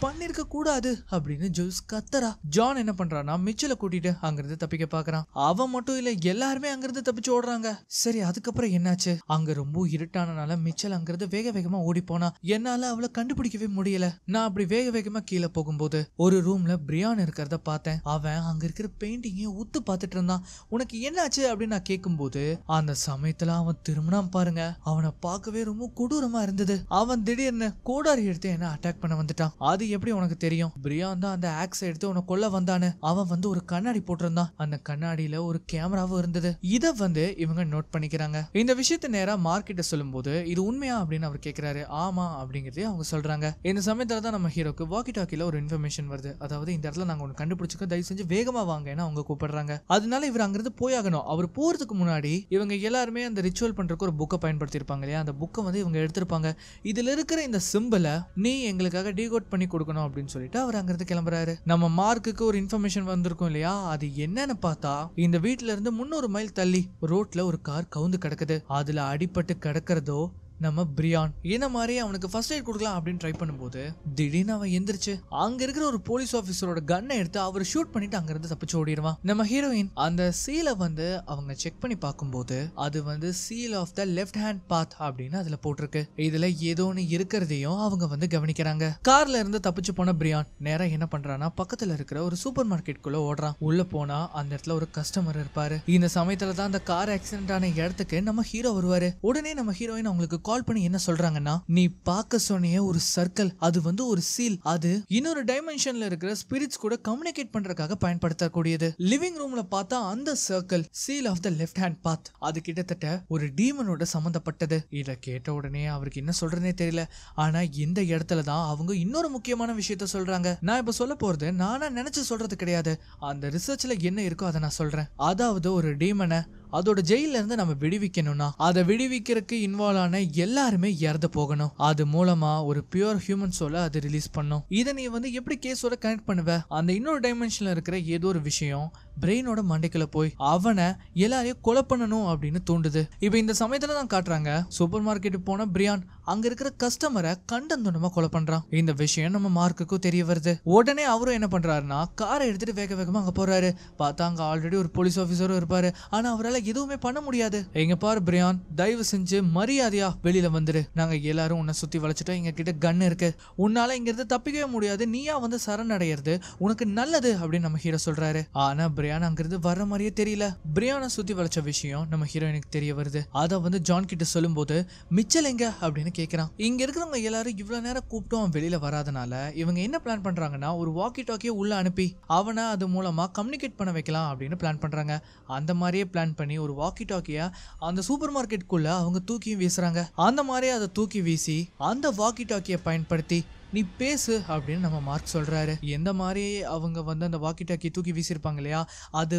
பண்ணிருக்க கூடாது அப்படின்னு ஜூல்ஸ் கத்தரா. ஜான் என்ன பண்றான்னா மிச்சலை கூட்டிட்டு அங்கிருந்து தப்பிக்க பாக்குறான். அவன் மட்டும் இல்ல, எல்லாருமே அங்கிருந்து தப்பிச்சு ஓடுறாங்க. சரி, அதுக்கப்புறம் என்னாச்சு? அங்க ரொம்ப இருட்டானனால மிச்சல் அங்கிருந்து வேக வேகமா ஓடி போனா. என்னால அவளை கண்டுபிடிக்கவே முடியல. நான் அப்படி வேக வேகமா கீழே போகும்போது ஒரு ரூம்ல பிரியான் இருக்கிறத பார்த்தேன். அவன் அங்க இருக்கிற பெயிண்டிங்கை உத்து பார்த்துட்டு இருந்தான். உனக்கு என்னாச்சு அப்படின்னு நான் கேட்கும்போது அந்த சமயத்துல அவன் திரும்பினான் பாருங்க. அவனை பார்க்கவே ரொம்ப கொடூரமா இருந்தது. அவன் திடீர்னு கோடாரி எடுத்து என்ன அட்டாக் பண்ண வந்துட்டான். அது எப்படி உனக்கு தெரியும்? பிரியான் தான் அந்த ஆக்ஸ் எடுத்து உன்னை கொல்ல வந்தானு. அவன் வந்து ஒரு கண்ணாடி போட்டிருந்தான். அந்த கண்ணாடியில ஒரு கேமராவும் இருந்தது. இத வந்து இவங்க நோட் பண்ணிக்கிறாங்க. இந்த விஷயத்த நேரா மார்க்கிட்ட சொல்லும் போது இது உண்மையா அப்படின்னு அவர் கேட்கிறாரு. ஆமா அப்படிங்கறதே அவங்க சொல்றாங்க. இந்த சமயத்துல தான் நம்ம ஹீரோக்கு வாக்கி டாக்கில ஒரு இன்ஃபர்மேஷன் வருது. அதாவது இந்த இடத்துல நாங்க ஒன்னு கண்டுபிடிச்சுக்க, தயவு செஞ்சு வேகமா வாங்கன்னு அவங்க கூப்பிடுறாங்க. அதனால இவர் அங்கிருந்து போயாகணும். அவர் போறதுக்கு முன்னாடி இவங்க எல்லாருமே அந்த ரிச்சுவல் பண்றதுக்கு ஒரு புக்கை பயன்படுத்தி இருப்பாங்க இல்லையா. அந்த புக்கை வந்து இவங்க எடுத்திருப்பாங்க. இதுல இருக்கிற இந்த சிம்பிளை நீ எங்களுக்காக டீகோட் பண்ணி கொடுக்கணும் அப்படின்னு சொல்லிட்டு அவர் அங்கிருந்து கிளம்புறாரு. நம்ம மார்க்குக்கு ஒரு இன்ஃபர்மேஷன் வந்திருக்கும் இல்லையா. அது என்னன்னு பார்த்தா இந்த வீட்டுல இருந்து 300 மைல் தள்ளி ரோட்ல ஒரு கார் கவுந்து கிடக்குது. அதுல அடிபட்டு கிடக்கிறதோ நம்ம பிரியான். இந்த மாதிரி அவனுக்கு ஃபர்ஸ்ட் எய்ட் கொடுக்கலாம் அப்படின்னு ட்ரை பண்ணும்போது திடீர்னு அவன் எந்திரிச்சு அங்க இருக்கிற ஒரு போலீஸ் ஆபீசரோட கன்னை எடுத்து அவர் ஷூட் பண்ணிட்டு அங்க இருந்து தப்பிச்சு ஓடிடுவான். நம்ம ஹீரோயின் அந்த சீலை வந்து அவங்க செக் பண்ணி பார்க்கும்போது அது வந்து seal of the left hand path அப்படின்னு அதுல போட்டிருக்கு. இதுல ஏதோ ஒன்னு இருக்கிறதையும் அவங்க வந்து கவனிக்கிறாங்க. கார்ல இருந்து தப்பிச்சு போன பிரியான் நேரா என்ன பண்றான்னா பக்கத்துல இருக்கிற ஒரு சூப்பர் மார்க்கெட் குள்ள ஓடுறான். உள்ள போனா அந்த இடத்துல ஒரு கஸ்டமர் இருப்பாரு. இந்த சமயத்துல தான் அந்த கார் ஆக்சிடென்ட் ஆன இடத்துக்கு நம்ம ஹீரோ வருவாரு. உடனே நம்ம ஹீரோயின் அவங்களுக்கு கால் பண்ணி என்ன சொல்றாங்கன்னா நீ பார்க்க சொன்னிய ஒரு சர்க்கிள், அது வந்து ஒரு சீல். அது இன்னொரு டைமென்ஷன்ல இருக்கிற ஸ்பிரிட்ஸ் கூட கம்யூனிகேட் பண்றதுக்காக பயன்படுத்தக்கூடியது. லிவிங் ரூம்ல பார்த்தா அந்த circle seal of the left hand path அது கிட்டத்தட்ட ஒரு டீமனோட சம்பந்தப்பட்டது. இத கேட்ட உடனே அவருக்கு என்ன சொல்றதுனே தெரியல. ஆனா இந்த இடத்துல தான் அவங்க இன்னொரு முக்கியமான விஷயத்த சொல்றாங்க. நான் இப்ப சொல்ல போறது நானா நினைச்சு சொல்றது கிடையாது. அந்த ரிசர்ச்ல என்ன இருக்கோ அதை நான் சொல்றேன். அதாவது ஒரு டீமனை அதோட ஜெயில இருந்து நம்ம விடுவிக்கணும்னா அதை விடுவிக்கிறதுக்கு இன்வால்வ் ஆன எல்லாருமே இறந்து போகணும். அது மூலமா ஒரு பியூர் ஹியூமன் சோலை அது ரிலீஸ் பண்ணும். இதை நீ எப்படி கேஸோட கனெக்ட் பண்ணுவ? அந்த இன்னொரு டைமென்ஷன்ல இருக்கிற ஏதோ ஒரு விஷயம் பிரெயினோட மண்டைக்குள்ள போய் அவனை எல்லாரையும் கொலை பண்ணணும் அப்படின்னு தூண்டுது. இப்ப இந்த சமயத்துல தான் காட்டுறாங்க சூப்பர் மார்க்கெட்டு போன பிரியான் அங்க இருக்கிற கஸ்டமரை கண்டந்துண்டமா கொலை பண்றான். இந்த விஷயம் நம்ம மார்க்குக்கும் தெரிய வருது. உடனே அவரும் என்ன பண்றாருன்னா காரை எடுத்துட்டு வேக வேகமா அங்க போறாரு. பார்த்தா அங்க ஆல்ரெடி ஒரு போலீஸ் ஆபீசரும் இருப்பாரு. ஆனா அவரால் எதுவுமே பண்ண முடியாது. எங்க பாரு பிரியான், தயவு செஞ்சு மரியாதையா வெளியில வந்துரு. நாங்க எல்லாரும் உன்னை சுத்தி வளைச்சிட்டோம். எங்க கிட்ட கன் இருக்கு. உன்னால இங்க இருந்து தப்பிக்கவே முடியாது. நீயா சரணடைகிறது உனக்கு நல்லது அப்படின்னு நம்ம ஹீரோ சொல்றாரு. ஆனா பிரியான் அங்கிருந்து வர்ற மாதிரியே தெரியல. பிரியானை சுத்தி வளைச்ச விஷயம் நம்ம ஹீரோயினுக்கு தெரிய வருது. அத ஜான் கிட்ட சொல்லும் போது மிச்சல் எங்க அப்படின்னு கேக்குறான். இங்க இருக்கிறவங்க எல்லாரும் இவ்வளவு நேரம் கூப்பிட்டோம் வெளியில வராதனால இவங்க என்ன பிளான் பண்றாங்கன்னா ஒரு வாக்கி டாக்கியை உள்ள அனுப்பி அவனை அது மூலமா கம்யூனிகேட் பண்ண வைக்கலாம் அப்படின்னு பிளான் பண்றாங்க. அந்த மாதிரியே பிளான் பண்ணி ஒரு வாக்கி டாக்கியா அந்த சூப்பர் மார்க்கெட்டுக்குள்ள அவங்க தூக்கியும் வீசுறாங்க. அந்த மாதிரியே அதை தூக்கி வீசி அந்த வாக்கி டாக்கியை பயன்படுத்தி நீ பேசு அப்படின்னு நம்ம மார்க் சொல்றாரு. எந்த மாதிரி அவங்க அந்த வாக்கி டாக்கி தூக்கி வீசிருப்பாங்க இல்லையா, அது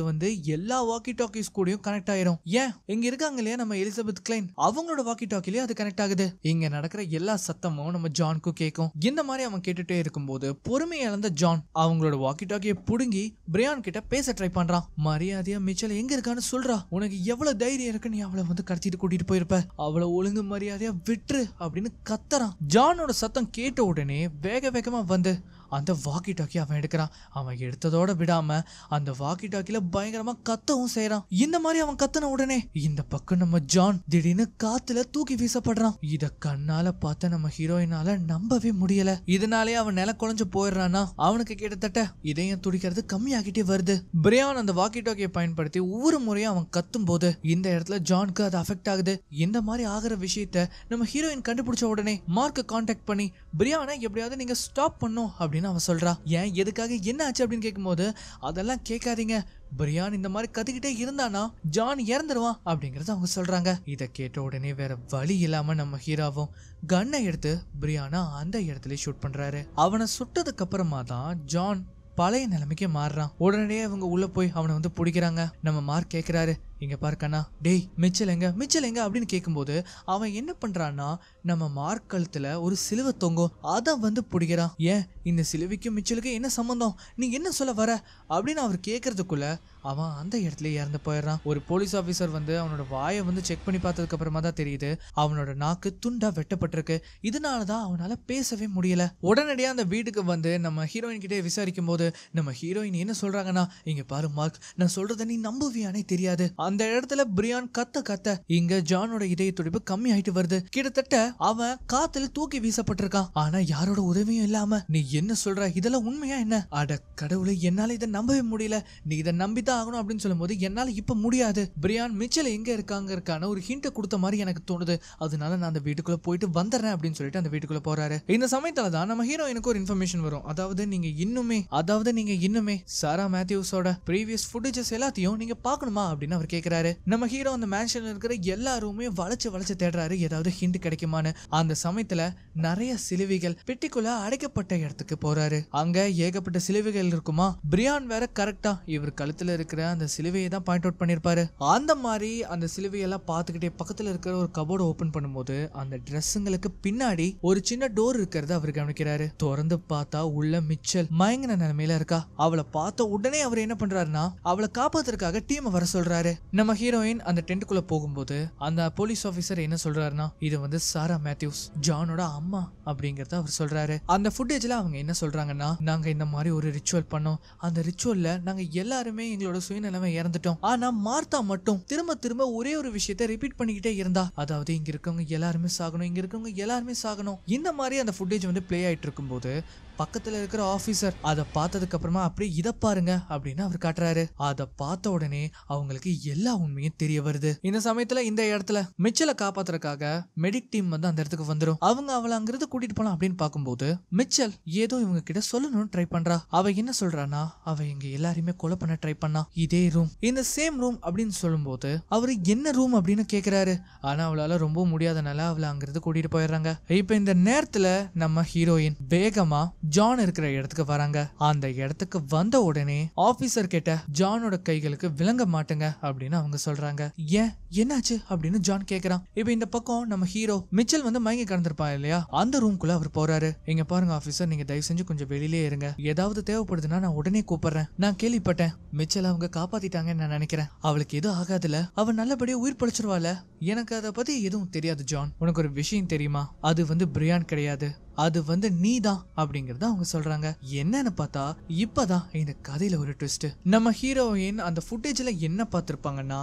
எல்லா வாக்கி டாக்கிஸ் கூடயும் கனெக்ட் ஆயிரும். ஏன் இங்க இருக்காங்க இல்லையா நம்ம எலிசபெத் கிளைன், அவங்களோட வாக்கி டாக்கிலயே அது கனெக்ட் ஆகுது. இங்க நடக்கிற எல்லா சத்தமும் நம்ம ஜான்க்கு கேட்கும். இந்த மாதிரி அவன் கேட்டுட்டே இருக்கும்போது பொறுமையை இழந்த ஜான் அவங்களோட வாக்கி டாக்கியை புடுங்கி பிரியான் கிட்ட பேச ட்ரை பண்றான். மரியாதையா மிச்சல் எங்க இருக்கான்னு சொல்றா. உனக்கு எவ்வளவு தைரியம் இருக்கு, நீ அவளை கடத்திட்டு கூட்டிட்டு போயிருப்ப, அவளை ஒழுங்கு மரியாதையா விட்டுரு அப்படின்னு கத்துறான். ஜானோட சத்தம் கேட்ட உடனே வேக வேகமா அந்த வாக்கி டாக்கி அவன் எடுக்கிறான். அவன் எடுத்ததோட விடாம அந்த வாக்கி டாக்கில பயங்கரமா கத்தவும் செய்யறான். இந்த மாதிரி அவன் கத்தன உடனே இந்த பக்கம் நம்ம ஜான் திடீர்னு காத்துல தூக்கி வீசப்படுறான். இத கண்ணால பார்த்த நம்ம ஹீரோயினால நம்பவே முடியல. இதனாலே அவன் நில குழஞ்சு போயிடுறான்னா அவனுக்கு கிட்டத்தட்ட இதயம் துடிக்கிறது கம்மியாகிட்டே வருது. பிரியான் அந்த வாக்கி டாக்கியை பயன்படுத்தி ஒவ்வொரு முறையும் அவன் கத்தும் போது இந்த இடத்துல ஜானுக்கு அது அஃபெக்ட் ஆகுது. இந்த மாதிரி ஆகிற விஷயத்த நம்ம ஹீரோயின் கண்டுபிடிச்ச உடனே மார்க்க கான்டாக்ட் பண்ணி பிரியானை எப்படியாவது நீங்க ஸ்டாப் பண்ணும் அப்படின்னு அவன் சொல்றா. ஏன் எதுக்காக என்ன ஆச்சு அப்படின்னு கேட்கும்போது அதெல்லாம் கேட்காதீங்க, பிரியான் இந்த மாதிரி கத்திக்கிட்டே இருந்தானா ஜான் இறந்துருவான் அப்படிங்கறத அவங்க சொல்றாங்க. இதை கேட்ட உடனே வேற வழி இல்லாம நம்ம ஹீரோவும் கன்னை எடுத்து பிரியானா அந்த இடத்துல ஷூட் பண்றாரு. அவனை சுட்டதுக்கு அப்புறமா தான் ஜான் பழைய நிலைமைக்கு மாறுறான். உடனே அவங்க உள்ள போய் அவனை பிடிக்கிறாங்க. நம்ம மார்க் கேட்கிறாரு, இங்க பார்க்கண்ணா, டேய் மிச்சல் எங்க அப்படின்னு கேட்கும்போது அவன் என்ன பண்றான்னா நம்ம மார்க் கழுத்துல ஒரு சிலுவை தொங்கும், அதை பிடிக்கிறான். ஏன் இந்த சிலுவைக்கும் மிச்சலுக்கு என்ன சம்பந்தம், நீ என்ன சொல்ல வர அப்படின்னு அவர் கேட்கறதுக்குள்ள அவன் அந்த இடத்துல இறந்து போயிடுறான். ஒரு போலீஸ் ஆபீசர் அவனோட வாயை செக் பண்ணி பார்த்ததுக்கு அப்புறமா தான் தெரியுது அவனோட நாக்கு துண்டா வெட்டப்பட்டிருக்கு. இதனாலதான் அவனால பேசவே முடியல. உடனடியா அந்த வீட்டுக்கு நம்ம ஹீரோயின் கிட்டே விசாரிக்கும் போது நம்ம ஹீரோயின் என்ன சொல்றாங்கன்னா, இங்க பாரு மார்க், நான் சொல்றத நீ நம்புவியானே தெரியாது. அந்த இடத்துல பிரியான் கத்த இங்க ஜானோட இதய துடிப்பு கம்மி ஆயிட்டு வருது. கிட்டத்தட்ட அவன் காத்துல தூக்கி வீசப்பட்டிருக்கான். ஆனா யாரோட உதவியும் இல்லாம. நீ என்ன சொல்ற, இதெல்லாம் உண்மையா என்ன? அட கடவுளே, என்னால இதை நம்பவே முடியல. நீ இதை நம்பிதான் ஆகணும் அப்படின்னு சொல்லும் போது என்னால இப்ப முடியாது. பிரியான் மிச்சல் எங்க இருக்காங்க ஒரு ஹிண்ட் கொடுத்த மாதிரி எனக்கு தோணுது. அதனால நான் அந்த வீட்டுக்குள்ள போயிட்டு வந்துடுறேன் அப்படின்னு சொல்லிட்டு அந்த வீட்டுக்குள்ள போறாரு. இந்த சமயத்துலதான் நம்ம ஹீரோயினுக்கு ஒரு இன்ஃபர்மேஷன் வரும். அதாவது நீங்க இன்னுமே சாரா மேத்யூஸோட ப்ரீவியஸ் ஃபுட்டேஜஸ் எல்லாத்தையும் நீங்க பாக்கணுமா அப்படின்னு அவர் கேட்கிறாரு. நம்ம ஹீரோ அந்த மேன்ஷன்ல இருக்கிற எல்லா ரூமே வளைச்சு தேடுறாரு, ஏதாவது ஹிண்ட் கிடைக்குமான்னு. அந்த சமயத்துல நிறைய சிலுவைகள் பெட்டிக்குள்ள அடைக்கப்பட்ட இடத்துக்கு போறாரு. அங்க ஏகப்பட்ட சிலுவைகள் இருக்குமா. பிரியான் வேற கரெக்டா இவர் கழுத்துல இருக்கிற அந்த சிலுவையை தான் பாயிண்ட் அவுட் பண்ணிருப்பாரு. அந்த மாதிரி அந்த சிலுவையெல்லாம் பார்த்துக்கிட்டே பக்கத்துல இருக்கிற ஒரு கபோர்டு ஓபன் பண்ணும்போது அந்த ட்ரெஸ்ஸுங்களுக்கு பின்னாடி ஒரு சின்ன டோர் இருக்கிறத அவர் கவனிக்கிறாரு. திறந்து பார்த்தா உள்ள மிச்சல் மயங்கின நிலைமையில இருக்கா. அவளை பார்த்த உடனே அவர் என்ன பண்றாருன்னா அவளை காப்பாத்துறதுக்காக டீமை வர சொல்றாரு. நம்ம ஹீரோயின் அந்த டென்ட்குள்ள போகும்போது அந்த போலீஸ் ஆபீசர் என்ன சொல்றாருன்னா, இது சாரா மேத்யூஸ், ஜானோட அம்மா அப்படிங்கறத அவர் சொல்றாரு. அந்த ஃபுட்டேஜ்ல அவங்க என்ன சொல்றாங்கன்னா, நாங்க இந்த மாதிரி ஒரு ரிச்சுவல் பண்ணோம். அந்த ரிச்சுவல்ல நாங்க எல்லாருமே எங்களோட சுயநிலைமை இறந்துட்டோம். ஆனா மார்த்தா மட்டும் திரும்ப ஒரே ஒரு விஷயத்தை ரிப்பீட் பண்ணிக்கிட்டே இருந்தா. அதாவது இங்க இருக்கவங்க எல்லாருமே சாகணும். இந்த மாதிரி அந்த ஃபுட்டேஜ் பிளே ஆயிட்டு இருக்கும்போது பக்கத்துல இருக்கிற ஆபீசர் அதை பார்த்ததுக்கு அப்புறமா அப்படியே இதை பாருங்க அப்படின்னு அவர் காட்டுறாரு. அதை பார்த்த உடனே அவங்களுக்கு எல்லா உண்மையும் தெரிய வருது. இந்த சமயத்துல இந்த இடத்துல மிச்சலை காப்பாத்துறதுக்காக மெடிக் டீம் அந்த இடத்துக்கு வந்துடும். அவங்க அவளை அங்கிருந்து கூட்டிட்டு போலாம் அப்படின்னு பார்க்கும்போது மிச்சல் ஏதோ இவங்க கிட்ட சொல்லணும்னு ட்ரை பண்றா. அவ என்ன சொல்றானா, அவ எங்க எல்லாரையுமே கொலை பண்ண ட்ரை பண்ணா. இதே ரூம், இந்த சேம் ரூம் அப்படின்னு சொல்லும் போது அவரு என்ன ரூம் அப்படின்னு கேக்குறாரு. ஆனா அவளால ரொம்ப முடியாதனால அவளை அங்கிருந்து கூட்டிட்டு போயிடுறாங்க. இப்ப இந்த நேரத்துல நம்ம ஹீரோயின் வேகமா ஜான் இருக்கிற இடத்துக்கு வராங்க. அந்த இடத்துக்கு வந்த உடனே ஆபீசர் கிட்ட ஜானோட கைகளுக்கு விளங்க மாட்டுங்க அப்படின்னு அவங்க சொல்றாங்க. ஏன் என்னாச்சு அப்படின்னு ஜான் கேக்குறான். இப்ப இந்த பக்கம் நம்ம ஹீரோ மிச்சல் வந்து மயங்கி கிடந்திருப்பா இல்லையா, அந்த ரூம்குள்ள அவர் போறாரு. இங்க பாருங்க ஆபீசர், நீங்க தயவு செஞ்சு கொஞ்சம் வெளியிலே இருங்க, ஏதாவது தேவைப்படுதுன்னா நான் உடனே கூப்பிடுறேன். நான் கேள்விப்பட்டேன் மிச்சல் அவங்க காப்பாத்திட்டாங்கன்னு நான் நினைக்கிறேன். அவளுக்கு எதுவும் ஆகாதுல, அவ நல்லபடியா உயிர் பழிச்சிருவாள். எனக்கு அதை பத்தி எதுவும் தெரியாது ஜான். உனக்கு ஒரு விஷயம் தெரியுமா, அது வந்து பிரியான் கிடையாது, அது வந்து நீதான் அப்படிங்கறத அவங்க சொல்றாங்க. என்னன்னு பார்த்தா இப்பதான் இந்த கதையில ஒரு ட்விஸ்ட். நம்ம ஹீரோயின் அந்த ஃபுட்டேஜ்ல என்ன பார்த்திருப்பாங்கன்னா,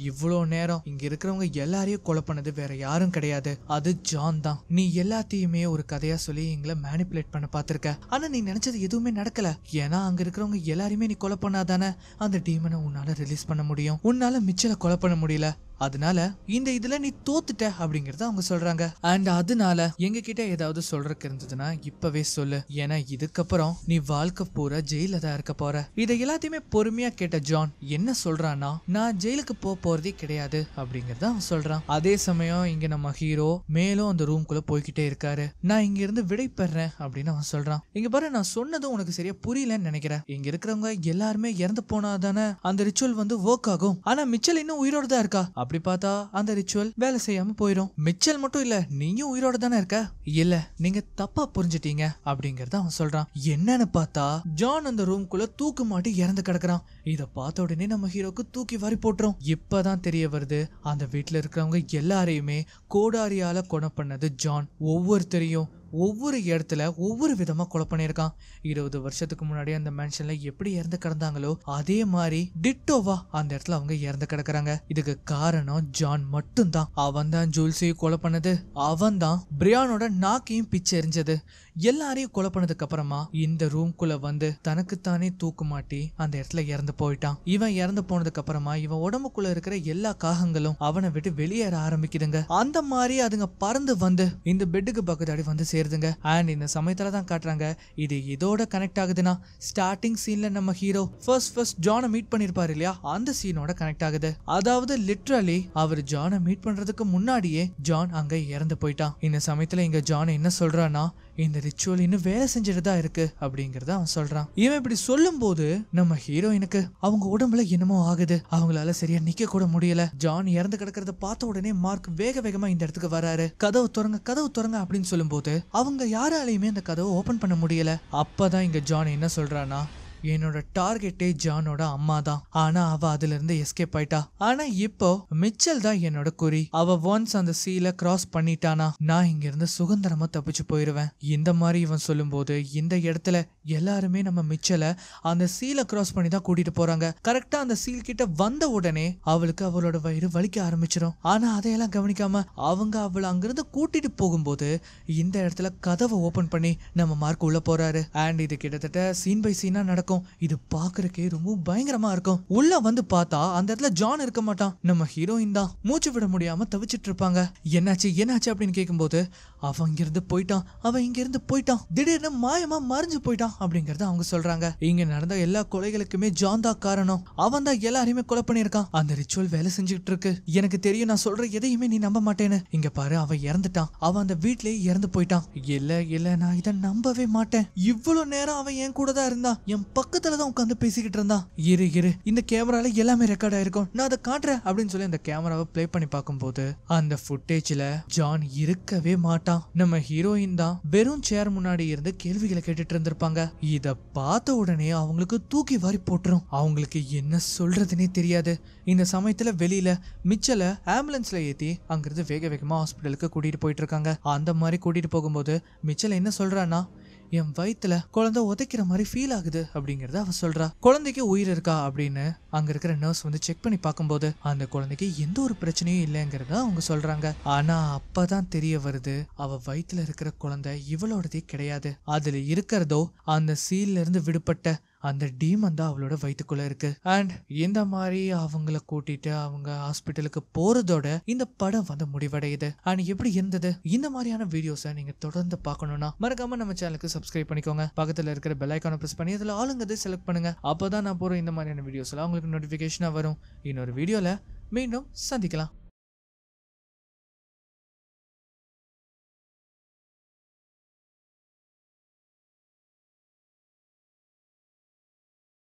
இவ்வளோ நேரம் இங்க இருக்கிறவங்க எல்லாரையும் கொலை பண்ணது வேற யாரும் கிடையாது, அது ஜான் தான். நீ எல்லாத்தையுமே ஒரு கதையா சொல்லி எங்களை மேனிப்புலேட் பண்ண பாத்திருக்க. ஆனா நீ நினைச்சது எதுவுமே நடக்கல. ஏன்னா அங்க இருக்கிறவங்க எல்லாரையுமே நீ கொலை பண்ணாதானே அந்த டீமனை உன்னால ரிலீஸ் பண்ண முடியும். உன்னால மிச்சலை கொலை பண்ண முடியல, அதனால இந்த இதுல நீ தோத்துட்ட அப்படிங்கறத அவங்க சொல்றாங்க. அண்ட் அதனால எங்க கிட்ட ஏதாவது சொல்றதுக்கு இருந்ததுன்னா இப்பவே சொல்லு, ஏன்னா இதுக்கப்புறம் நீ வாழ்க்கை பூரா ஜெயில தான் இருக்க போற. இதை எல்லாத்தையுமே பொறுமையா கேட்ட ஜான் என்ன சொல்றான்னா, நான் ஜெயிலுக்கு போறதே கிடையாது அப்படிங்கறத அவன் சொல்றான். அதே சமயம் இங்க நம்ம ஹீரோ மேலும் அந்த ரூம்குள்ள போய்கிட்டே இருக்காரு. நான் இங்க இருந்து விடை பெறேன் அப்படின்னு அவன் சொல்றான். இங்க பாரு, நான் சொன்னதும் உனக்கு சரியா புரியலன்னு நினைக்கிறேன். இங்க இருக்கிறவங்க எல்லாருமே இறந்து போனாதானே அந்த ரிச்சுவல் வந்து ஒர்க் ஆகும். ஆனா மிச்சல் இன்னும் உயிரோட தான் இருக்கா. அப்படி பார்த்தா அந்த ரிச்சுவல் வேலை செய்யாம போயிடும். மிச்சல் மட்டும் இல்ல, நீயும் உயிரோட தானே இருக்க. இல்ல, நீங்க தப்பா புரிஞ்சிட்டீங்க அப்படிங்கறத அவன் சொல்றான். என்னன்னு பார்த்தா ஜான் அந்த ரூம்குள்ள தூக்கு மாட்டி இறந்து கிடக்குறான். இத பார்த்த உடனே நம்ம ஹீரோக்கு தூக்கி வாரி போட்டுரும். இப்பதான் தெரிய வருது, அந்த வீட்டுல இருக்கிறவங்க எல்லாரையுமே கோடாரியால கொலை பண்ணது ஜான். ஒவ்வொருத்தரையும் ஒவ்வொரு இடத்துல ஒவ்வொரு விதமா கொலை பண்ணியிருக்கான். 20 வருஷத்துக்கு முன்னாடி அந்த மேன்ஷன்ல எப்படி இறந்து கிடந்தாங்களோ அதே மாதிரி டிட்டோவா அந்த இடத்துல அவங்க இறந்து கிடக்குறாங்க. இதுக்கு காரணம் ஜான் மட்டும்தான். அவன் தான் ஜூல்ஸையும் கொலை பண்ணது, அவன் தான் பிரியானோட நாக்கையும் பிச்சு எரிஞ்சது. எல்லாரையும் கொலை பண்ணதுக்கு அப்புறமா இந்த ரூம்குள்ள வந்து தனக்குத்தானே தூக்கு மாட்டி அந்த இடத்துல இறந்து போயிட்டான். இவன் இறந்து போனதுக்கு அப்புறமா இவன் உடம்புக்குள்ள இருக்கிற எல்லா காகங்களும் அவனை விட்டு வெளியேற ஆரம்பிக்குதுங்க. அந்த மாதிரி அதுங்க பறந்து வந்து இந்த பெட்டுக்கு பக்கத்தாடி வந்து சேருதுங்க. அண்ட் இந்த சமயத்துல தான் காட்டுறாங்க இது இதோட கனெக்ட் ஆகுதுன்னா, ஸ்டார்டிங் சீன்ல நம்ம ஹீரோ ஃபர்ஸ்ட் ஜானை மீட் பண்ணிருப்பாரு இல்லையா, அந்த சீனோட கனெக்ட் ஆகுது. அதாவது லிட்டரலி அவர் ஜானை மீட் பண்றதுக்கு முன்னாடியே ஜான் அங்க இறந்து போயிட்டான். இந்த சமயத்துல இங்க ஜான் என்ன சொல்றான்னா, இந்த ரிச்சுவல் இன்னும் வேலை செஞ்சுட்டு தான் இருக்கு அப்படிங்கறத அவன் சொல்றான். இவன் இப்படி சொல்லும் போது நம்ம ஹீரோயினுக்கு அவங்க உடம்புல என்னமோ ஆகுது. அவங்களால சரியா நிக்க கூட முடியல. ஜான் இறந்து கிடக்கிறத பார்த்த உடனே மார்க் வேகமா இந்த இடத்துக்கு வராரு. கதவு திறங்க அப்படின்னு சொல்லும் போது அவங்க யாராலையுமே அந்த கதவை ஓபன் பண்ண முடியல. அப்பதான் இங்க ஜான் என்ன சொல்றானா, என்னோட டார்கெட்டே ஜானோட அம்மா தான், ஆனா அவ அதுல இருந்து எஸ்கேப் ஆயிட்டா. ஆனா இப்போ மிச்சல் தான் என்னோட குறி. அவ ஒன்ஸ் அந்த சீல கிராஸ் பண்ணிட்டானா நான் இங்க இருந்து சுதந்திரமா தப்பிச்சு போயிருவேன். இந்த மாதிரி இவன் சொல்லும் போது இந்த இடத்துல எல்லாருமே நம்ம மிச்சலை அந்த சீல கிராஸ் பண்ணி தான் கூட்டிட்டு போறாங்க. கரெக்டா அந்த சீல் கிட்ட வந்த உடனே அவளுக்கு அவளோட வயிறு வலிக்க ஆரம்பிச்சிடும். ஆனா அதையெல்லாம் கவனிக்காம அவங்க அவளை அங்கிருந்து கூட்டிட்டு போகும்போது இந்த இடத்துல கதவை ஓபன் பண்ணி நம்ம மார்க் உள்ள போறாரு. அண்ட் இது கிட்டத்தட்ட சீன் பை சீனா நடக்கும். இது பாக்குறதுக்கே ரொம்ப பயங்கரமா இருக்கும். உள்ள வந்து பார்த்தா அந்த இடத்துல ஜான் இருக்க மாட்டான், நம்ம ஹீரோயின் தான் மூச்சு விட முடியாம தவிச்சிட்டு இருப்பாங்க. என்னாச்சு அப்படின்னு கேட்கும்போது அவன் இங்கிருந்து போயிட்டான், திடீர்னு மாயமா மறைஞ்சு போயிட்டான் அப்படிங்கறத அவங்க சொல்றாங்க. இங்க நடந்த எல்லா கொலைகளுக்குமே ஜான் தான் காரணம். அவன் தான் எல்லாரையுமே கொலை பண்ணிருக்கான். அந்த ரிச்சுவல் வேலை செஞ்சுட்டு இருக்கு. எனக்கு தெரியும், நான் சொல்ற எதையுமே நீ நம்ப மாட்டேன்னு. இங்க பாரு, அவன் இறந்துட்டான். அவன் அந்த வீட்லயே இறந்து போயிட்டான். இல்ல நான் இதை நம்பவே மாட்டேன். இவ்வளவு நேரம் அவன் என் கூட தான் இருந்தான், என் பக்கத்துலதான் உட்காந்து பேசிக்கிட்டு இருந்தான். இரு இந்த கேமரால எல்லாமே ரெக்கார்ட் ஆயிருக்கும், நான் அதை காட்டுறேன் அப்படின்னு சொல்லி அந்த கேமராவை பிளே பண்ணி பார்க்கும்போது அந்த ஃபுட்டேஜ்ல ஜான் இருக்கவே மாட்டான். நம்ம ஹீரோயின் தான் வெறும் சேர் முன்னாடி இருந்து கேள்விகளை கேட்டுட்டு இருந்திருப்பாங்க. இத பார்த்த உடனே அவங்களுக்கு தூக்கி வாரி போட்டுரும். அவங்களுக்கு என்ன சொல்றதுன்னே தெரியாது. இந்த சமயத்துல வெளியில மிச்சல ஆம்புலன்ஸ்ல ஏத்தி அங்கிருந்து வேகமா ஹாஸ்பிட்டலுக்கு கூட்டிட்டு போயிட்டு இருக்காங்க. அந்த மாதிரி கூட்டிட்டு போகும்போது மிச்சல என்ன சொல்றான்னா, என் வயித்துல குழந்தை உதைக்கிற மாதிரி ஃபீல் ஆகுது அப்படிங்கறத அவ சொல்றா. குழந்தைக்கு உயிர் இருக்கா அப்படின்னு அங்க இருக்கிற நர்ஸ் வந்து செக் பண்ணி பார்க்கும்போது அந்த குழந்தைக்கு எந்த ஒரு பிரச்சனையும் இல்லைங்கிறத அவங்க சொல்றாங்க. ஆனா அப்பதான் தெரிய வருது, அவ வயித்துல இருக்கிற குழந்தை இவளோடதே கிடையாது. அதுல இருக்கிறதோ அந்த சீல்ல இருந்து விடுபட்ட அந்த டீமன் தான் அவளோட வயிற்றுக்குள்ள இருக்கு. அண்ட் இந்த மாதிரி அவங்கள கூட்டிட்டு அவங்க ஹாஸ்பிட்டலுக்கு போறதோட இந்த படம் வந்து முடிவடையுது. அண்ட் எப்படி இருந்தது? இந்த மாதிரியான வீடியோஸை நீங்க தொடர்ந்து பார்க்கணும்னா மறக்காம நம்ம சேனலுக்கு சப்ஸ்கிரைப் பண்ணிக்கோங்க. பக்கத்துல இருக்கிற பெல் ஐகானை பிரஸ் பண்ணி அதுல ஆளுங்கதை செலக்ட் பண்ணுங்க. அப்பதான் நான் போற இந்த மாதிரியான வீடியோஸ்ல உங்களுக்கு நோட்டிபிகேஷனா வரும். இன்னொரு வீடியோல மீண்டும் சந்திக்கலாம்.